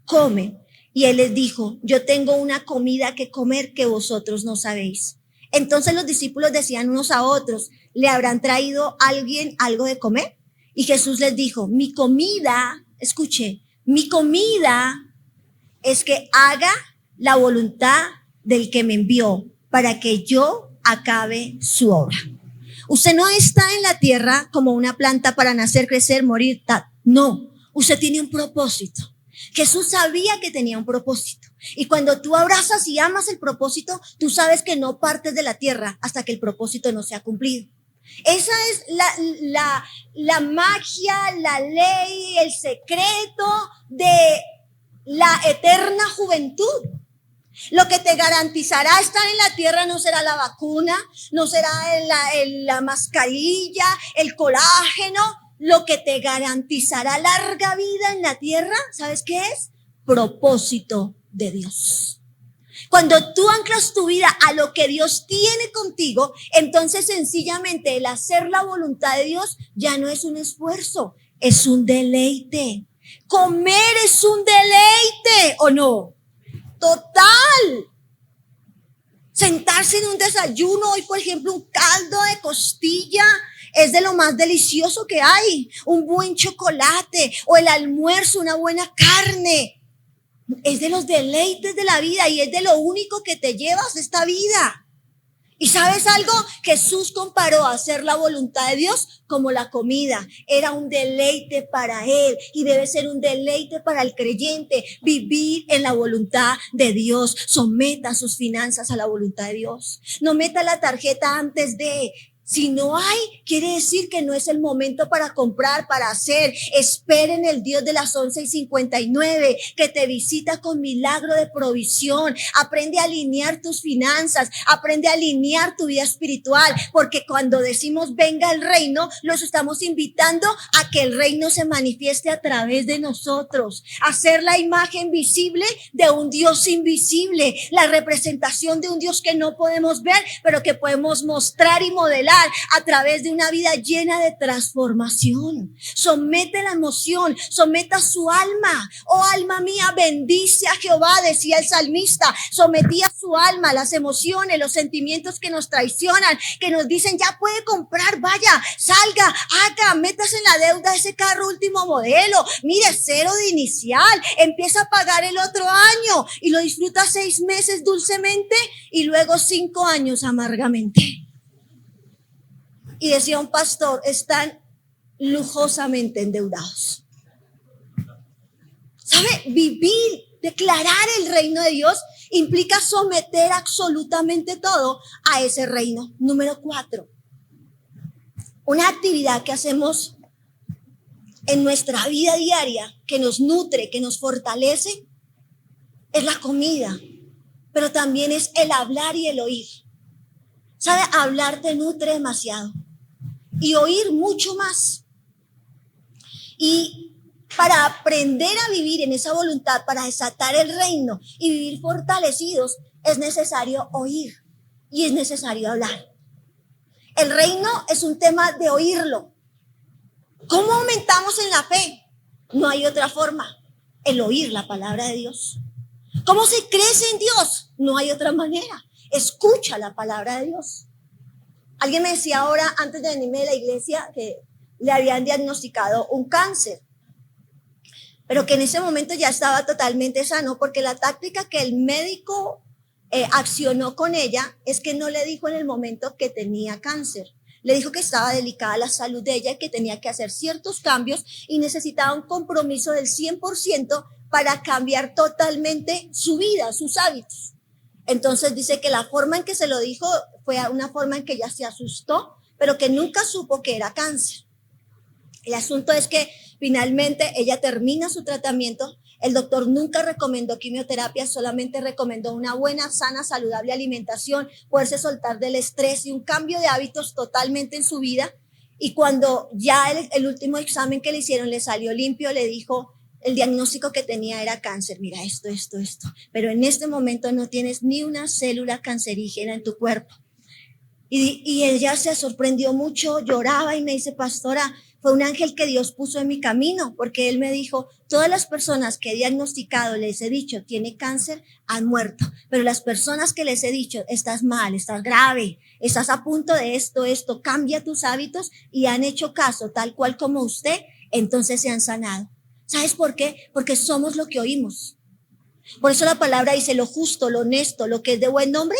come. Y él les dijo: yo tengo una comida que comer que vosotros no sabéis. Entonces los discípulos decían unos a otros: ¿le habrán traído a alguien algo de comer? Y Jesús les dijo: mi comida, escuche, mi comida es que haga la voluntad del que me envió para que yo acabe su obra. Usted no está en la tierra como una planta para nacer, crecer, morir, tal. No, usted tiene un propósito. Jesús sabía que tenía un propósito. Y cuando tú abrazas y amas el propósito, tú sabes que no partes de la tierra hasta que el propósito no sea cumplido. Esa es la magia, la ley, el secreto de la eterna juventud. Lo que te garantizará estar en la tierra no será la vacuna, no será la mascarilla, el colágeno. Lo que te garantizará larga vida en la tierra, ¿sabes qué es? Propósito de Dios. Cuando tú anclas tu vida a lo que Dios tiene contigo, entonces sencillamente el hacer la voluntad de Dios ya no es un esfuerzo, es un deleite. Comer es un deleite, ¿o no? Total. Sentarse en un desayuno, hoy por ejemplo un caldo de costilla es de lo más delicioso que hay. Un buen chocolate o el almuerzo, una buena carne. Es de los deleites de la vida y es de lo único que te llevas de esta vida. ¿Y sabes algo? Jesús comparó hacer la voluntad de Dios como la comida. Era un deleite para él y debe ser un deleite para el creyente vivir en la voluntad de Dios. Someta sus finanzas a la voluntad de Dios. No meta la tarjeta antes de... Si no hay, quiere decir que no es el momento para comprar, para hacer. Esperen el Dios de las 11:59 que te visita con milagro de provisión. Aprende a alinear tus finanzas, aprende a alinear tu vida espiritual, porque cuando decimos venga el reino, los estamos invitando a que el reino se manifieste a través de nosotros. Hacer la imagen visible de un Dios invisible, la representación de un Dios que no podemos ver, pero que podemos mostrar y modelar a través de una vida llena de transformación. Somete la emoción, someta su alma. Oh alma mía, bendice a Jehová, decía el salmista. Sometía su alma a las emociones, los sentimientos que nos traicionan, que nos dicen ya puede comprar, vaya, salga, haga, métase en la deuda de ese carro último modelo, mire, 0 de inicial, empieza a pagar el otro año y lo disfruta 6 meses dulcemente y luego 5 años amargamente. Y decía un pastor, están lujosamente endeudados. ¿Sabe? Vivir, declarar el reino de Dios implica someter absolutamente todo a ese reino. Número 4. Una actividad que hacemos en nuestra vida diaria, que nos nutre, que nos fortalece, es la comida, pero también es el hablar y el oír. ¿Sabe? Hablar te nutre demasiado. Y oír mucho más. Y para aprender a vivir en esa voluntad, para desatar el reino y vivir fortalecidos, es necesario oír y es necesario hablar. El reino es un tema de oírlo. ¿Cómo aumentamos en la fe? No hay otra forma. El oír la palabra de Dios. ¿Cómo se crece en Dios? No hay otra manera. Escucha la palabra de Dios. Alguien me decía ahora, antes de venirme de la iglesia, que le habían diagnosticado un cáncer, pero que en ese momento ya estaba totalmente sano, porque la táctica que el médico accionó con ella es que no le dijo en el momento que tenía cáncer. Le dijo que estaba delicada la salud de ella y que tenía que hacer ciertos cambios y necesitaba un compromiso del 100% para cambiar totalmente su vida, sus hábitos. Entonces dice que la forma en que se lo dijo fue una forma en que ella se asustó, pero que nunca supo que era cáncer. El asunto es que finalmente ella termina su tratamiento. El doctor nunca recomendó quimioterapia, solamente recomendó una buena, sana, saludable alimentación, poderse soltar del estrés y un cambio de hábitos totalmente en su vida. Y cuando ya el último examen que le hicieron le salió limpio, le dijo, el diagnóstico que tenía era cáncer. Mira, esto. Pero en este momento no tienes ni una célula cancerígena en tu cuerpo. Y ella se sorprendió mucho, lloraba y me dice, pastora, fue un ángel que Dios puso en mi camino, porque él me dijo, todas las personas que he diagnosticado, les he dicho, tiene cáncer, han muerto. Pero las personas que les he dicho, estás mal, estás grave, estás a punto de esto, cambia tus hábitos y han hecho caso, tal cual como usted, entonces se han sanado. ¿Sabes por qué? Porque somos lo que oímos. Por eso la palabra dice lo justo, lo honesto, lo que es de buen nombre,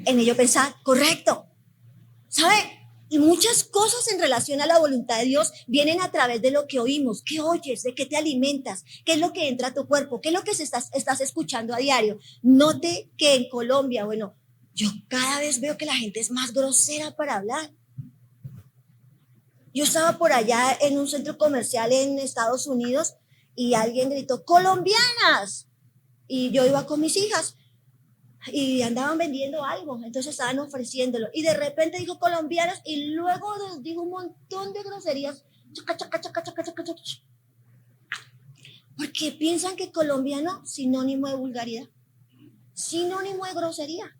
en ello pensar, correcto. ¿Sabe? Y muchas cosas en relación a la voluntad de Dios vienen a través de lo que oímos. ¿Qué oyes? ¿De qué te alimentas? ¿Qué es lo que entra a tu cuerpo? ¿Qué es lo que estás escuchando a diario? Note que en Colombia, bueno, yo cada vez veo que la gente es más grosera para hablar. Yo estaba por allá en un centro comercial en Estados Unidos y alguien gritó, ¡colombianas! Y yo iba con mis hijas y andaban vendiendo algo, entonces estaban ofreciéndolo. Y de repente dijo colombianas y luego dijo un montón de groserías. Porque piensan que colombiano, sinónimo de vulgaridad, sinónimo de grosería,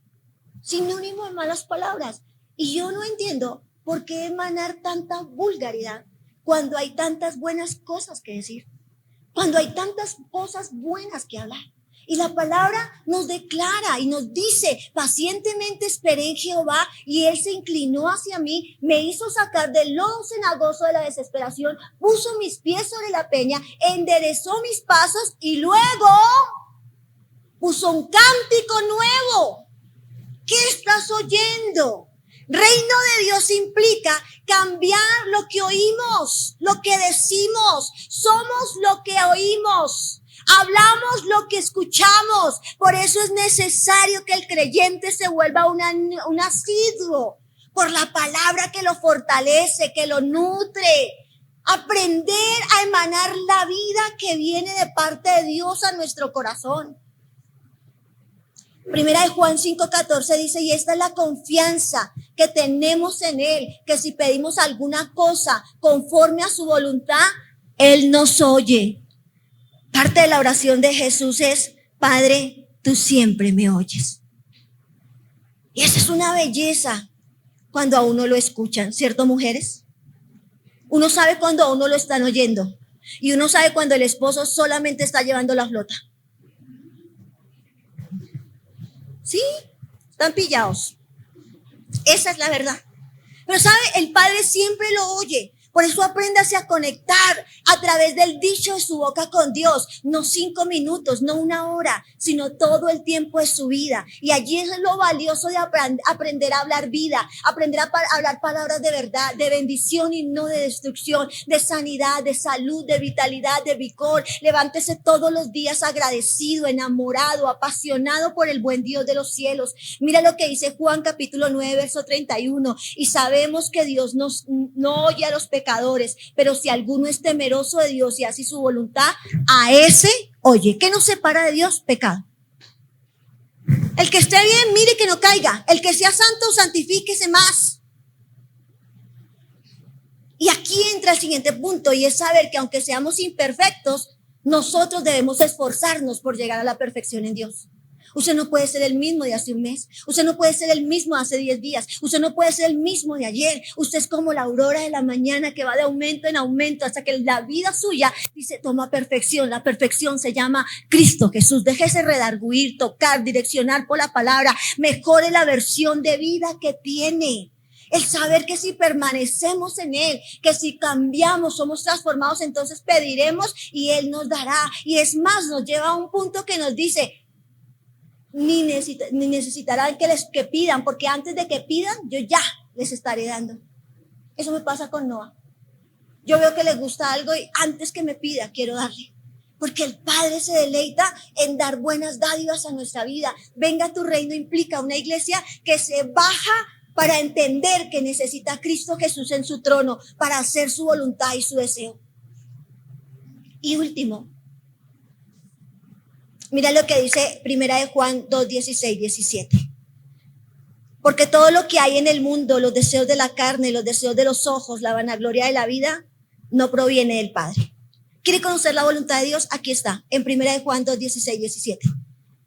sinónimo de malas palabras. Y yo no entiendo por qué emanar tanta vulgaridad cuando hay tantas buenas cosas que decir, cuando hay tantas cosas buenas que hablar. Y la palabra nos declara y nos dice, pacientemente esperé en Jehová y él se inclinó hacia mí, me hizo sacar del lodo cenagoso de la desesperación, puso mis pies sobre la peña, enderezó mis pasos y luego puso un cántico nuevo. ¿Qué estás oyendo? Reino de Dios implica cambiar lo que oímos, lo que decimos, somos lo que oímos. Hablamos lo que escuchamos. Por eso es necesario que el creyente se vuelva un asiduo por la palabra que lo fortalece, que lo nutre. Aprender a emanar la vida que viene de parte de Dios a nuestro corazón. Primera de Juan 5:14 dice, y esta es la confianza que tenemos en Él, que si pedimos alguna cosa conforme a su voluntad, Él nos oye. Parte de la oración de Jesús es, Padre, tú siempre me oyes. Y esa es una belleza cuando a uno lo escuchan, ¿cierto, mujeres? Uno sabe cuando a uno lo están oyendo y uno sabe cuando el esposo solamente está llevando la flota. Sí, están pillados. Esa es la verdad. Pero sabe, el Padre siempre lo oye. Por eso apréndase a conectar a través del dicho de su boca con Dios. No 5 minutos, no 1 hora, sino todo el tiempo de su vida. Y allí es lo valioso de aprender a hablar vida, aprender a hablar palabras de verdad, de bendición y no de destrucción, de sanidad, de salud, de vitalidad, de vigor. Levántese todos los días agradecido, enamorado, apasionado por el buen Dios de los cielos. Mira lo que dice Juan capítulo 9, verso 31. Y sabemos que Dios no oye a los pecadores, pero si alguno es temeroso de Dios y hace su voluntad, a ese oye. ¿Qué nos separa de Dios? Pecado. El que esté bien, mire que no caiga. El que sea santo, santifíquese más. Y aquí entra el siguiente punto, y es saber que aunque seamos imperfectos, nosotros debemos esforzarnos por llegar a la perfección en Dios. Usted no puede ser el mismo de hace un mes. Usted no puede ser el mismo de hace 10 días. Usted no puede ser el mismo de ayer. Usted es como la aurora de la mañana que va de aumento en aumento hasta que la vida suya dice toma perfección. La perfección se llama Cristo Jesús. Déjese redarguir, tocar, direccionar por la palabra. Mejore la versión de vida que tiene. El saber que si permanecemos en Él, que si cambiamos, somos transformados, entonces pediremos y Él nos dará. Y es más, nos lleva a un punto que nos dice, ni necesitarán que pidan, porque antes de que pidan, yo ya les estaré dando. Eso me pasa con Noah. Yo veo que les gusta algo y antes que me pida, quiero darle. Porque el Padre se deleita en dar buenas dádivas a nuestra vida. Venga a tu reino implica una iglesia que se baja para entender que necesita a Cristo Jesús en su trono para hacer su voluntad y su deseo. Y último, mira lo que dice Primera de Juan 2, 16, 17. Porque todo lo que hay en el mundo, los deseos de la carne, los deseos de los ojos, la vanagloria de la vida, no proviene del Padre. ¿Quiere conocer la voluntad de Dios? Aquí está, en Primera de Juan 2, 16, 17.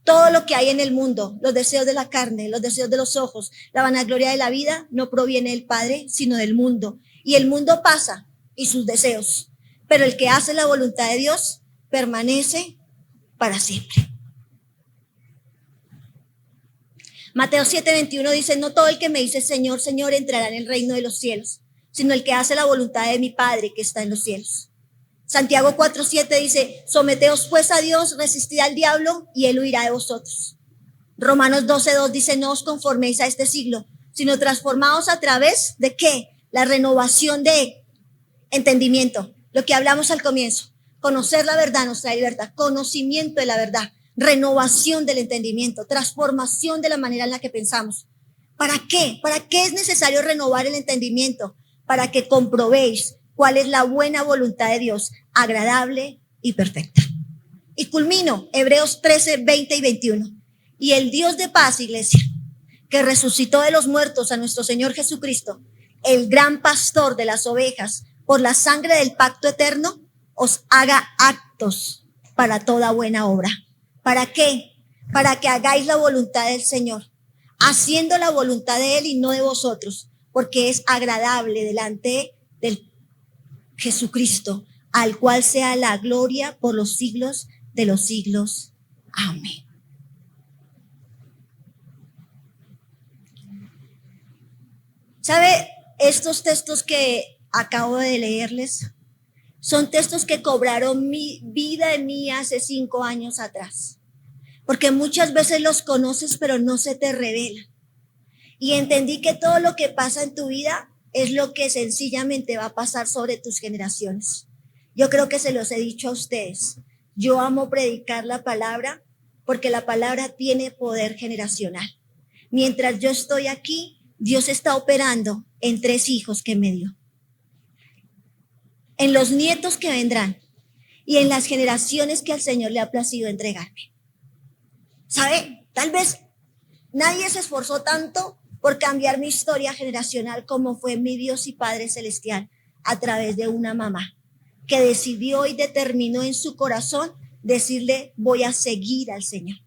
Todo lo que hay en el mundo, los deseos de la carne, los deseos de los ojos, la vanagloria de la vida, no proviene del Padre, sino del mundo. Y el mundo pasa y sus deseos, pero el que hace la voluntad de Dios permanece para siempre. Mateo 7:21 dice, no todo el que me dice Señor, Señor entrará en el reino de los cielos, sino el que hace la voluntad de mi Padre que está en los cielos. Santiago 4:7 dice, someteos pues a Dios, resistid al diablo y él huirá de vosotros. Romanos 12:2 dice, no os conforméis a este siglo, sino transformaos a través de ¿qué? La renovación de entendimiento, lo que hablamos al comienzo. Conocer la verdad nos trae libertad, conocimiento de la verdad, renovación del entendimiento, transformación de la manera en la que pensamos. ¿Para qué? ¿Para qué es necesario renovar el entendimiento? Para que comprobéis cuál es la buena voluntad de Dios, agradable y perfecta. Y culmino, Hebreos 13, 20 y 21. Y el Dios de paz, iglesia, que resucitó de los muertos a nuestro Señor Jesucristo, el gran pastor de las ovejas, por la sangre del pacto eterno, os haga aptos para toda buena obra. ¿Para qué? Para que hagáis la voluntad del Señor, haciendo la voluntad de Él y no de vosotros, porque es agradable delante del Jesucristo, al cual sea la gloria por los siglos de los siglos. Amén. ¿Sabe? Estos textos que acabo de leerles son textos que cobraron mi vida en mí hace 5 años atrás. Porque muchas veces los conoces, pero no se te revelan. Y entendí que todo lo que pasa en tu vida es lo que sencillamente va a pasar sobre tus generaciones. Yo creo que se los he dicho a ustedes. Yo amo predicar la palabra porque la palabra tiene poder generacional. Mientras yo estoy aquí, Dios está operando en 3 hijos que me dio, en los nietos que vendrán y en las generaciones que al Señor le ha placido entregarme. ¿Sabe? Tal vez nadie se esforzó tanto por cambiar mi historia generacional como fue mi Dios y Padre Celestial a través de una mamá que decidió y determinó en su corazón decirle: voy a seguir al Señor.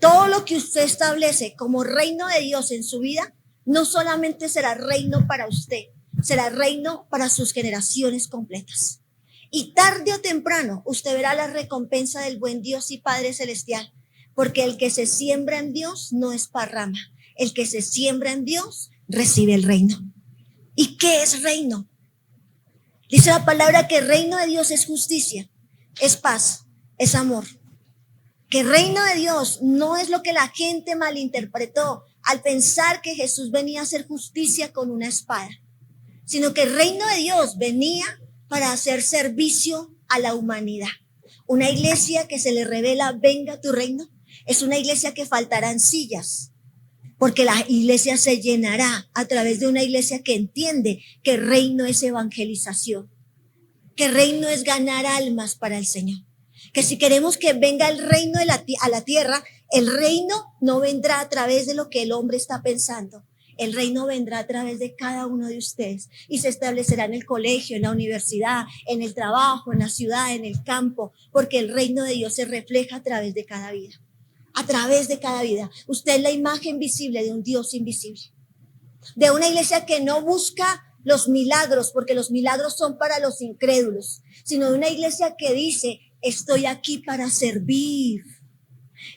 Todo lo que usted establece como reino de Dios en su vida no solamente será reino para usted, será reino para sus generaciones completas. Y tarde o temprano usted verá la recompensa del buen Dios y Padre Celestial, porque el que se siembra en Dios no esparrama. El que se siembra en Dios recibe el reino. ¿Y qué es reino? Dice la palabra que el reino de Dios es justicia, es paz, es amor. Que el reino de Dios no es lo que la gente malinterpretó al pensar que Jesús venía a hacer justicia con una espada, sino que el reino de Dios venía para hacer servicio a la humanidad. Una iglesia que se le revela: venga tu reino, es una iglesia que faltarán sillas, porque la iglesia se llenará a través de una iglesia que entiende que el reino es evangelización, que el reino es ganar almas para el Señor. Que si queremos que venga el reino a la tierra, el reino no vendrá a través de lo que el hombre está pensando. El reino vendrá a través de cada uno de ustedes y se establecerá en el colegio, en la universidad, en el trabajo, en la ciudad, en el campo, porque el reino de Dios se refleja a través de cada vida. A través de cada vida. Usted es la imagen visible de un Dios invisible. De una iglesia que no busca los milagros, porque los milagros son para los incrédulos, sino de una iglesia que dice: estoy aquí para servir.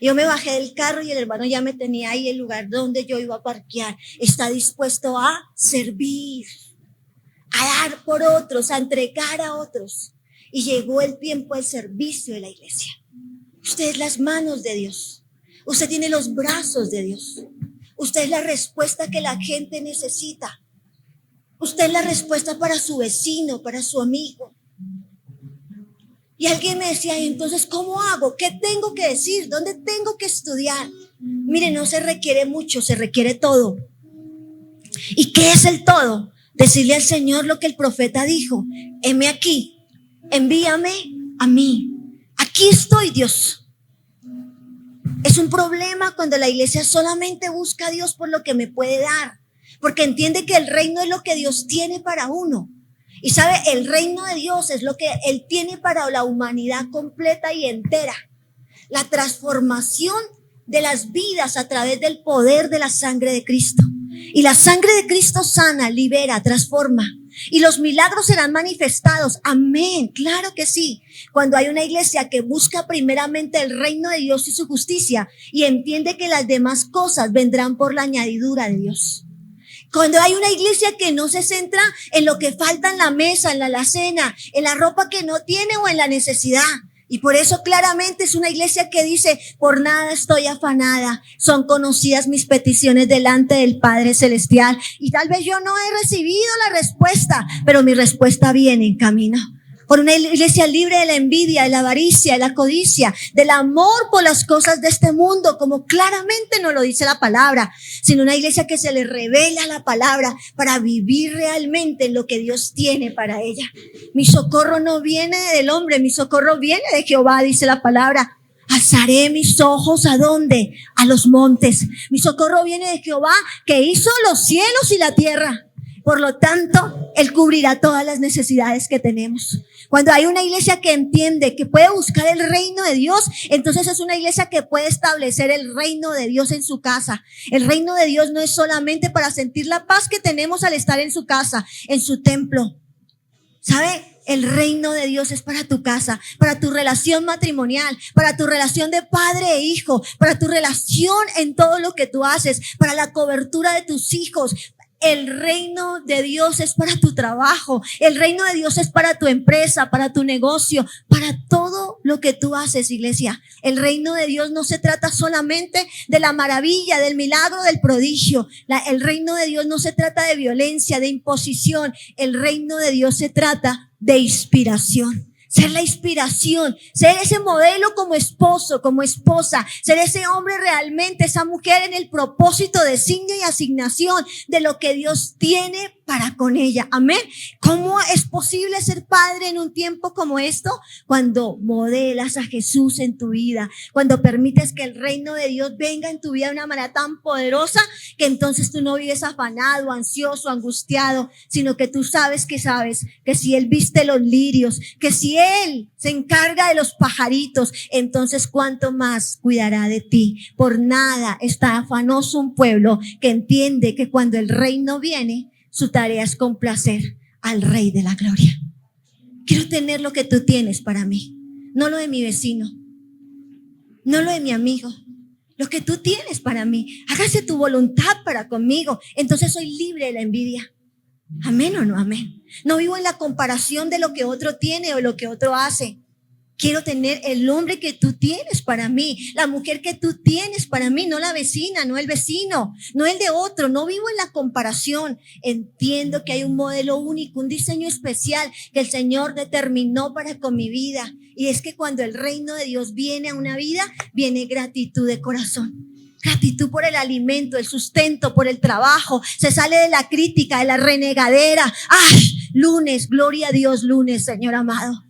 Yo me bajé del carro y el hermano ya me tenía ahí el lugar donde yo iba a parquear. Está dispuesto a servir, a dar por otros, a entregar a otros. Y llegó el tiempo del servicio de la iglesia. Usted es las manos de Dios. Usted tiene los brazos de Dios. Usted es la respuesta que la gente necesita. Usted es la respuesta para su vecino, para su amigo. Y alguien me decía: entonces, ¿cómo hago? ¿Qué tengo que decir? ¿Dónde tengo que estudiar? Mire, no se requiere mucho, se requiere todo. ¿Y qué es el todo? Decirle al Señor lo que el profeta dijo: heme aquí, envíame a mí. Aquí estoy, Dios. Es un problema cuando la iglesia solamente busca a Dios por lo que me puede dar, porque entiende que el reino es lo que Dios tiene para uno. Y sabe, el reino de Dios es lo que Él tiene para la humanidad completa y entera. La transformación de las vidas a través del poder de la sangre de Cristo. Y la sangre de Cristo sana, libera, transforma. Y los milagros serán manifestados. Amén, claro que sí. Cuando hay una iglesia que busca primeramente el reino de Dios y su justicia y entiende que las demás cosas vendrán por la añadidura de Dios. Cuando hay una iglesia que no se centra en lo que falta en la mesa, en la alacena, en la ropa que no tiene o en la necesidad. Y por eso claramente es una iglesia que dice: por nada estoy afanada, son conocidas mis peticiones delante del Padre Celestial. Y tal vez yo no he recibido la respuesta, pero mi respuesta viene en camino. Por una iglesia libre de la envidia, de la avaricia, de la codicia, del amor por las cosas de este mundo, como claramente nos lo dice la palabra, sino una iglesia que se le revela la palabra para vivir realmente en lo que Dios tiene para ella. Mi socorro no viene del hombre, mi socorro viene de Jehová, dice la palabra. Alzaré mis ojos ¿a dónde? A los montes. Mi socorro viene de Jehová, que hizo los cielos y la tierra. Por lo tanto, Él cubrirá todas las necesidades que tenemos. Cuando hay una iglesia que entiende que puede buscar el reino de Dios, entonces es una iglesia que puede establecer el reino de Dios en su casa. El reino de Dios no es solamente para sentir la paz que tenemos al estar en su casa, en su templo. ¿Sabe? El reino de Dios es para tu casa, para tu relación matrimonial, para tu relación de padre e hijo, para tu relación en todo lo que tú haces, para la cobertura de tus hijos. El reino de Dios es para tu trabajo. El reino de Dios es para tu empresa, para tu negocio, para todo lo que tú haces, iglesia. El reino de Dios no se trata solamente de la maravilla, del milagro, del prodigio. El reino de Dios no se trata de violencia, de imposición. El reino de Dios se trata de inspiración. Ser la inspiración, ser ese modelo como esposo, como esposa, ser ese hombre realmente, esa mujer en el propósito, designio y asignación de lo que Dios tiene para con ella. Amén. ¿Cómo es posible ser padre en un tiempo como esto? Cuando modelas a Jesús en tu vida, cuando permites que el reino de Dios venga en tu vida de una manera tan poderosa que entonces tú no vives afanado, ansioso, angustiado, sino que tú sabes que si Él viste los lirios, que si Él se encarga de los pajaritos, entonces cuánto más cuidará de ti. Por nada está afanoso un pueblo que entiende que cuando el reino viene, su tarea es complacer al Rey de la Gloria. Quiero tener lo que tú tienes para mí, no lo de mi vecino, no lo de mi amigo, lo que tú tienes para mí. Hágase tu voluntad para conmigo. Entonces soy libre de la envidia. ¿Amén o no amén? No vivo en la comparación de lo que otro tiene o lo que otro hace. Quiero tener el hombre que tú tienes para mí, la mujer que tú tienes para mí, no la vecina, no el vecino, no el de otro. No vivo en la comparación. Entiendo que hay un modelo único, un diseño especial que el Señor determinó para con mi vida. Y es que cuando el reino de Dios viene a una vida, viene gratitud de corazón. Gratitud por el alimento, el sustento, por el trabajo. Se sale de la crítica, de la renegadera. ¡Ay! Lunes, gloria a Dios, lunes, Señor amado.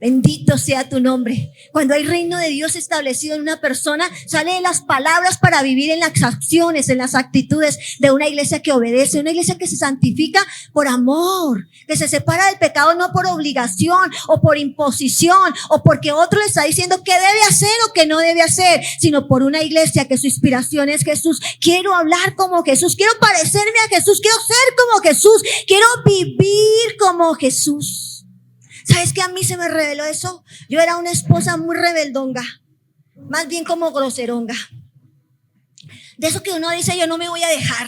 Bendito sea tu nombre. Cuando hay reino de Dios establecido en una persona, sale de las palabras para vivir en las acciones, en las actitudes de una iglesia que obedece, una iglesia que se santifica por amor, que se separa del pecado no por obligación o por imposición o porque otro le está diciendo qué debe hacer o qué no debe hacer, sino por una iglesia que su inspiración es Jesús. Quiero hablar como Jesús, quiero parecerme a Jesús, quiero ser como Jesús, quiero vivir como Jesús. ¿Sabes qué? A mí se me reveló eso. Yo era una esposa muy rebeldonga, más bien como groseronga. De eso que uno dice, yo no me voy a dejar.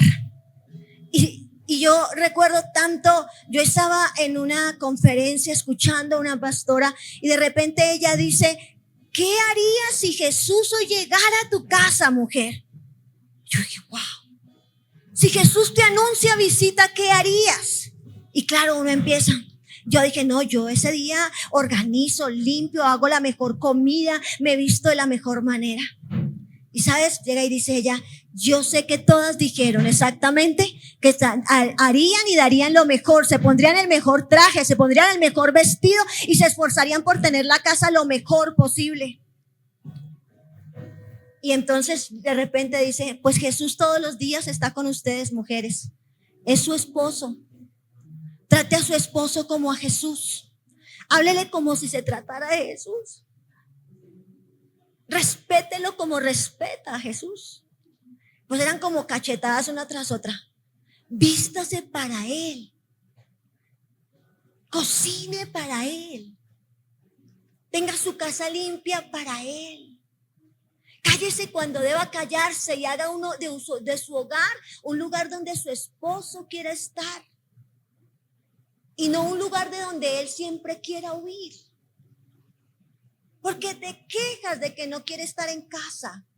Y yo recuerdo tanto, yo estaba en una conferencia escuchando a una pastora y de repente ella dice, ¿qué harías si Jesús hoy llegara a tu casa, mujer? Yo dije, wow. Si Jesús te anuncia visita, ¿qué harías? Y claro, uno empieza. Yo dije, no, yo ese día organizo, limpio, hago la mejor comida, me visto de la mejor manera. Y sabes, llega y dice ella, yo sé que todas dijeron exactamente que harían y darían lo mejor, se pondrían el mejor traje, se pondrían el mejor vestido y se esforzarían por tener la casa lo mejor posible. Y entonces de repente dice, pues Jesús todos los días está con ustedes, mujeres, es su esposo. Trate a su esposo como a Jesús. Háblele como si se tratara de Jesús. Respételo como respeta a Jesús. Pues eran como cachetadas una tras otra. Vístase para Él. Cocine para Él. Tenga su casa limpia para Él. Cállese cuando deba callarse y haga uno de su hogar un lugar donde su esposo quiera estar. Y no un lugar de donde él siempre quiera huir. Porque te quejas de que no quiere estar en casa,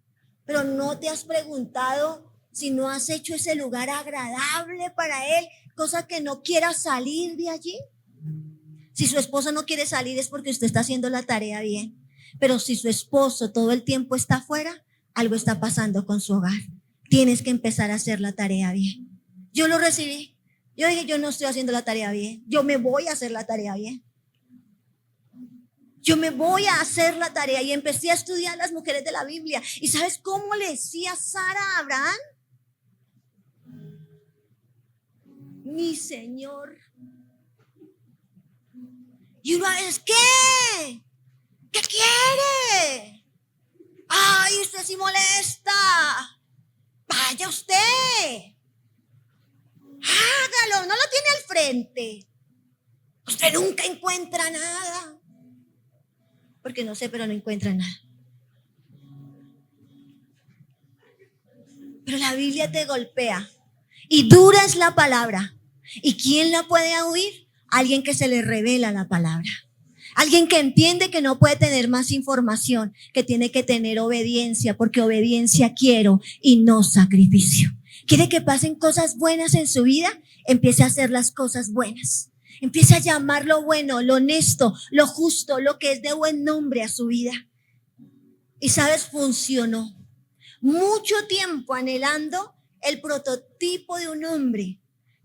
pero no te has preguntado si no has hecho ese lugar agradable para él, cosa que no quiera salir de allí. Si su esposo no quiere salir es porque usted está haciendo la tarea bien. Pero si su esposo todo el tiempo está afuera, algo está pasando con su hogar. Tienes que empezar a hacer la tarea bien. Yo lo recibí. Yo dije, yo no estoy haciendo la tarea bien. Yo me voy a hacer la tarea bien. Yo me voy a hacer la tarea y empecé a estudiar las mujeres de la Biblia. ¿Y sabes cómo le decía Sara a Abraham? Mi Señor. Y uno es, ¿qué? ¿Qué quiere? Ay, usted sí molesta. Vaya usted. Hágalo, no lo tiene al frente. Usted nunca encuentra nada. Porque no sé, pero no encuentra nada. Pero la Biblia te golpea. Y dura es la palabra. ¿Y quién la puede oír? Alguien que se le revela la palabra. Alguien que entiende que no puede tener más información, que tiene que tener obediencia, porque obediencia quiero y no sacrificio. ¿Quiere que pasen cosas buenas en su vida? Empiece a hacer las cosas buenas. Empiece a llamar lo bueno, lo honesto, lo justo, lo que es de buen nombre a su vida. Y sabes, funcionó. Mucho tiempo anhelando el prototipo de un hombre,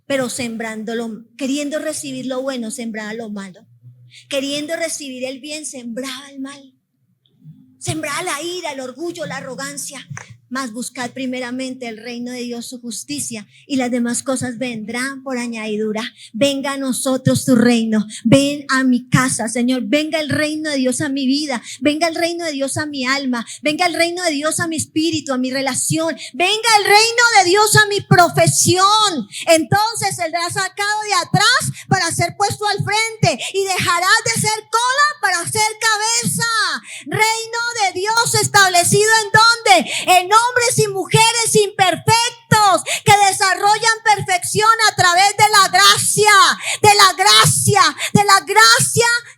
pero sembrándolo, queriendo recibir lo bueno, sembraba lo malo. Queriendo recibir el bien, sembraba el mal. Sembraba la ira, el orgullo, la arrogancia. Mas buscad primeramente el reino de Dios, su justicia, y las demás cosas vendrán por añadidura. Venga a nosotros tu reino. Ven a mi casa, Señor. Venga el reino de Dios a mi vida. Venga el reino de Dios a mi alma. Venga el reino de Dios a mi espíritu, a mi relación. Venga el reino de Dios a mi profesión. Entonces será sacado de atrás para ser puesto al frente, y dejarás de ser cola para ser cabeza. Reino de Dios establecido ¿en dónde? En hombres y mujeres imperfectos que desarrollan perfección a través de la gracia,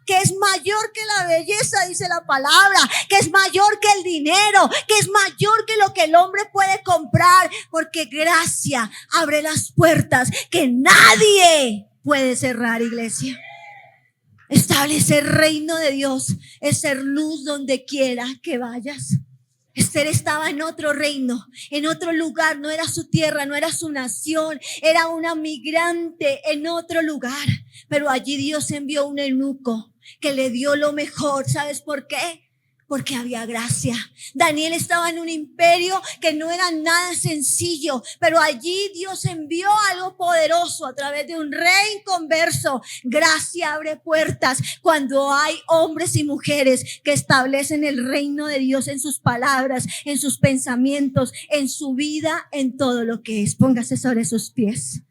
que es mayor que la belleza, dice la palabra, que es mayor que el dinero, que es mayor que lo que el hombre puede comprar, porque gracia abre las puertas que nadie puede cerrar, iglesia. Establecer reino de Dios es ser luz donde quiera que vayas. Esther estaba en otro reino, en otro lugar, no era su tierra, no era su nación, era una migrante en otro lugar. Pero allí Dios envió un eunuco que le dio lo mejor. ¿Sabes por qué? Porque había gracia. Daniel estaba en un imperio que no era nada sencillo, pero allí Dios envió algo poderoso a través de un rey inconverso. Gracia abre puertas cuando hay hombres y mujeres que establecen el reino de Dios en sus palabras, en sus pensamientos, en su vida, en todo lo que es. Póngase sobre sus pies.